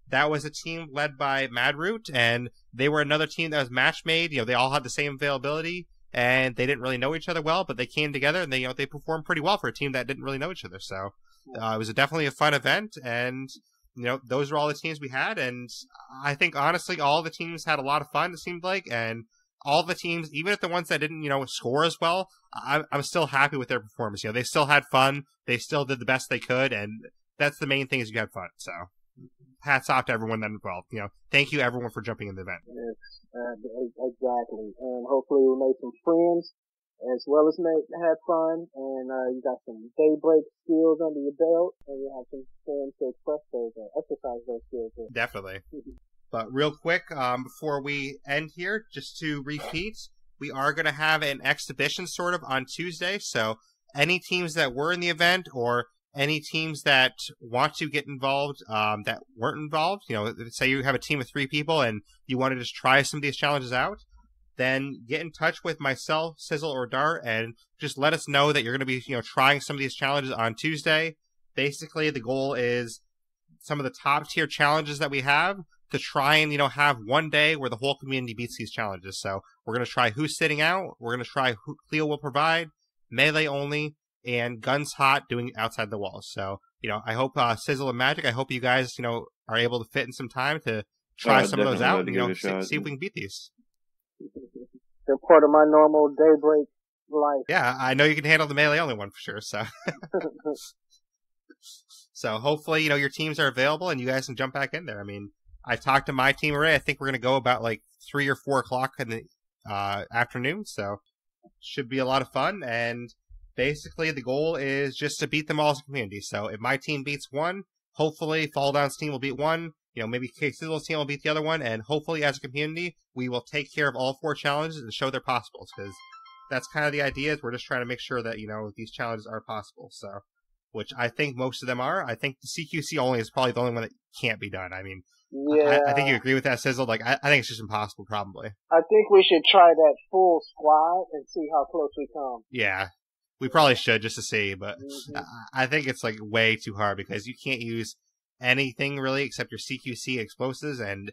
That was a team led by Madroot, and they were another team that was match made. They all had the same availability, and they didn't really know each other well, but they came together and they performed pretty well for a team that didn't really know each other. So it was definitely a fun event, and those were all the teams we had. And I think honestly, all the teams had a lot of fun. It seemed like, and all the teams, even if the ones that didn't score as well, I'm still happy with their performance. They still had fun. They still did the best they could, and that's the main thing, is you had fun. So hats off to everyone that involved. Thank you everyone for jumping in the event. Yes, exactly. And hopefully we made some friends as well as have fun, and you got some daybreak skills under your belt, and you have some time to express those or exercise those skills. Definitely. But real quick, before we end here, just to repeat, we are going to have an exhibition sort of on Tuesday. So any teams that were in the event or any teams that want to get involved that weren't involved, say you have a team of 3 people and you want to just try some of these challenges out, then get in touch with myself, Sizzle, or Dart, and just let us know that you're going to be, trying some of these challenges on Tuesday. Basically, the goal is some of the top tier challenges that we have to try and, have one day where the whole community beats these challenges. So we're going to try Who's Sitting Out. We're going to try Who Cleo Will Provide, Melee Only, and Guns Hot doing Outside the Walls. So, I hope Sizzle and Magic, I hope you guys, are able to fit in some time to try some of those out and, see if we can beat these. They're part of my normal daybreak life. Yeah, I know you can handle the Melee Only one for sure, so. So hopefully, your teams are available and you guys can jump back in there. I mean, I talked to my team already. I think we're going to go about like 3 or 4 o'clock in the afternoon, so should be a lot of fun. And basically, the goal is just to beat them all as a community. So if my team beats one, hopefully Fall Down's team will beat one. Maybe K-Sizzle's team will beat the other one. And hopefully, as a community, we will take care of all 4 challenges and show they're possible. Because that's kind of the idea. Is we're just trying to make sure that, these challenges are possible. So, which I think most of them are. I think the CQC only is probably the only one that can't be done. I mean, yeah. I think you agree with that, Sizzle. Like, I think it's just impossible, probably. I think we should try that full squad and see how close we come. Yeah. We probably should just to see, but I think it's like way too hard because you can't use anything really except your CQC explosives, and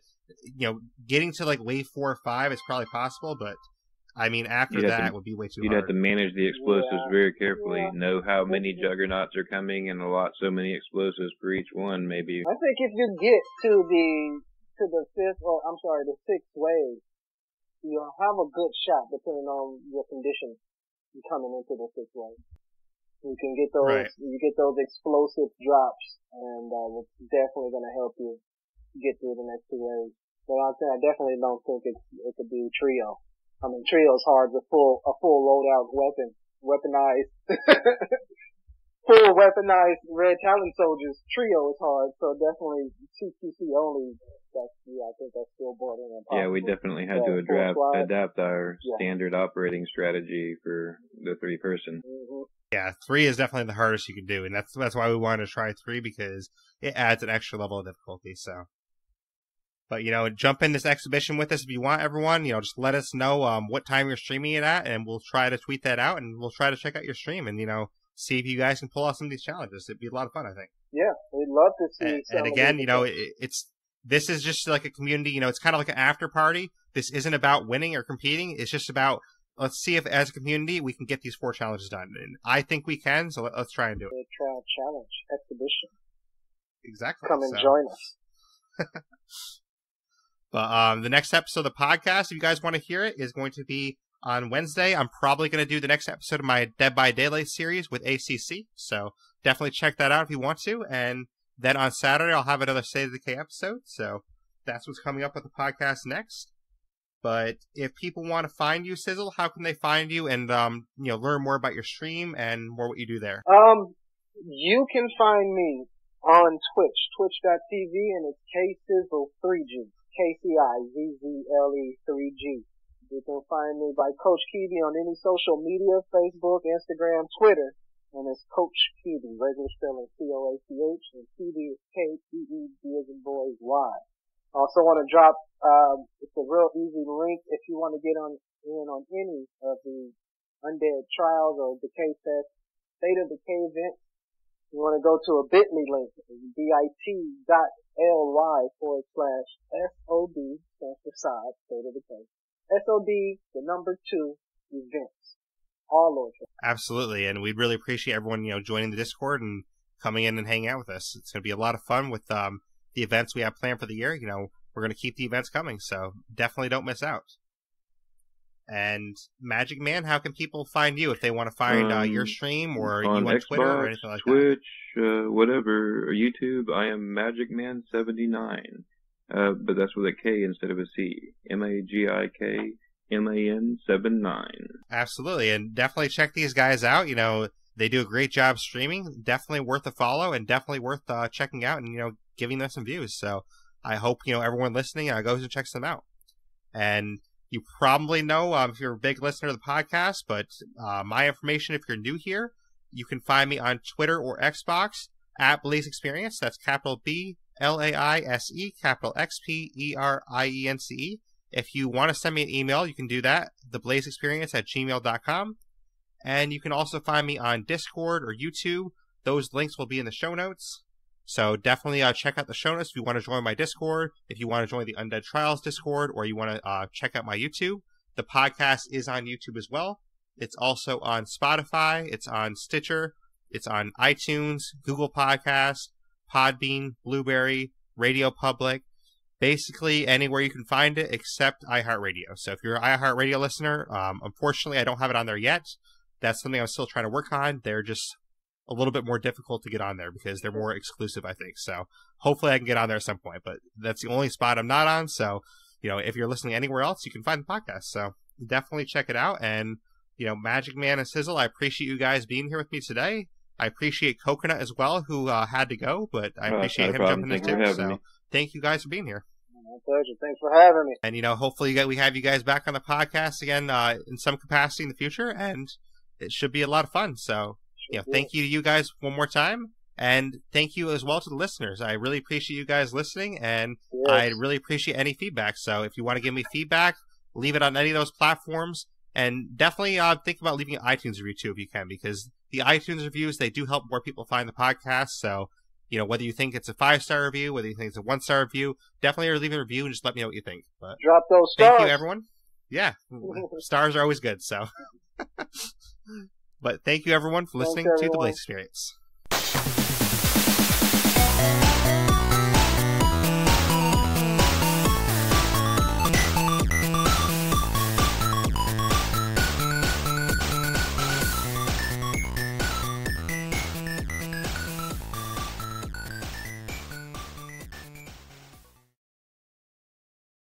getting to like wave 4 or 5 is probably possible, but I mean after that would be way too hard. You'd have to manage the explosives very carefully, know how many juggernauts are coming, and so many explosives for each one. Maybe I think if you get to the 6th wave, you'll have a good shot depending on your conditions coming into the 6th wave. You can get those, right. You get those explosive drops, and it's definitely going to help you get through the next 2 waves. But I definitely don't think it could be trio. I mean, trio's hard with a full loadout weaponized, full weaponized Red Talon soldiers. Trio is hard, so definitely CQC only. I think that's still bordering impossible. Yeah, we definitely had to adapt our standard operating strategy for the 3-person. Mm-hmm. Yeah, 3 is definitely the hardest you can do, and that's why we wanted to try 3 because it adds an extra level of difficulty. So, but jump in this exhibition with us if you want, everyone. Just let us know what time you're streaming it at, and we'll try to tweet that out, and we'll try to check out your stream and see if you guys can pull off some of these challenges. It'd be a lot of fun, I think. Yeah, we'd love to see. And again, this is just like a community. It's kind of like an after party. This isn't about winning or competing. It's just about let's see if, as a community, we can get these 4 challenges done. And I think we can, so let's try and do it. Trial challenge exhibition. Exactly. Come and join us. But the next episode of the podcast, if you guys want to hear it, is going to be on Wednesday. I'm probably going to do the next episode of my Dead by Daylight series with ACC. So definitely check that out if you want to. And then on Saturday, I'll have another State of Decay episode. So that's what's coming up with the podcast next. But if people want to find you, Sizzle, how can they find you and learn more about your stream and more what you do there? You can find me on Twitch, twitch.tv, and it's KSizzle3G, KCIZZLE3G. You can find me by Coach Keeby on any social media, Facebook, Instagram, Twitter, and it's Coach Keeby, regular spelling COACH, and Keeby is KEEB as in boys Y. I also want to drop, it's a real easy link if you want to get in on any of the Undead Trials or Decay Fest, State of Decay events. You want to go to a bit.ly link, bit.ly/SOD, stands for side, State of Decay. SOD, the number 2, events. All over. Absolutely, and we'd really appreciate everyone, joining the Discord and coming in and hanging out with us. It's going to be a lot of fun with, the events we have planned for the year. We're going to keep the events coming, so definitely don't miss out. And Magic Man, how can people find you if they want to find your stream or on you on Xbox, Twitter or anything like Twitch, whatever, or YouTube? I am MagicMan79, but that's with a K instead of a C. MAGIK MAN79. Absolutely, and definitely check these guys out. You know, they do a great job streaming. Definitely worth a follow, and definitely worth checking out and, you know, giving them some views. So I hope, you know, everyone listening goes and checks them out. And you probably know, if you're a big listener to the podcast, but my information, if you're new here, you can find me on Twitter or Xbox at Blaise XPerience. That's capital B Laise, capital XPerience. If you want to send me an email, you can do that, theblaisexperience@gmail.com. And you can also find me on Discord or YouTube. Those links will be in the show notes. So definitely check out the show notes if you want to join my Discord, if you want to join the Undead Trials Discord, or you want to check out my YouTube. The podcast is on YouTube as well. It's also on Spotify. It's on Stitcher. It's on iTunes, Google Podcasts, Podbean, Blueberry, Radio Public. Basically anywhere you can find it except iHeartRadio. So if you're an iHeartRadio listener, unfortunately I don't have it on there yet. That's something I'm still trying to work on. They're just a little bit more difficult to get on there because they're more exclusive, I think. So hopefully I can get on there at some point, but that's the only spot I'm not on. So, you know, if you're listening anywhere else, you can find the podcast. So definitely check it out. And, you know, Magic Man and Sizzle, I appreciate you guys being here with me today. I appreciate Coconut as well, who had to go, but I appreciate him jumping in too. So thank you guys for being here. My pleasure. Thanks for having me. And, you know, hopefully we have you guys back on the podcast again in some capacity in the future, and it should be a lot of fun. So, you know, thank you to you guys one more time, and thank you as well to the listeners. I really appreciate you guys listening, and I really appreciate any feedback. So if you want to give me feedback, leave it on any of those platforms, and definitely think about leaving an iTunes review too if you can, because the iTunes reviews, they do help more people find the podcast. So, you know, whether you think it's a 5-star review, whether you think it's a 1-star review, definitely leave a review and just let me know what you think. But drop those stars. Thank you, everyone. Yeah, stars are always good. So. But thank you, everyone, for listening to The Blaise XPerience.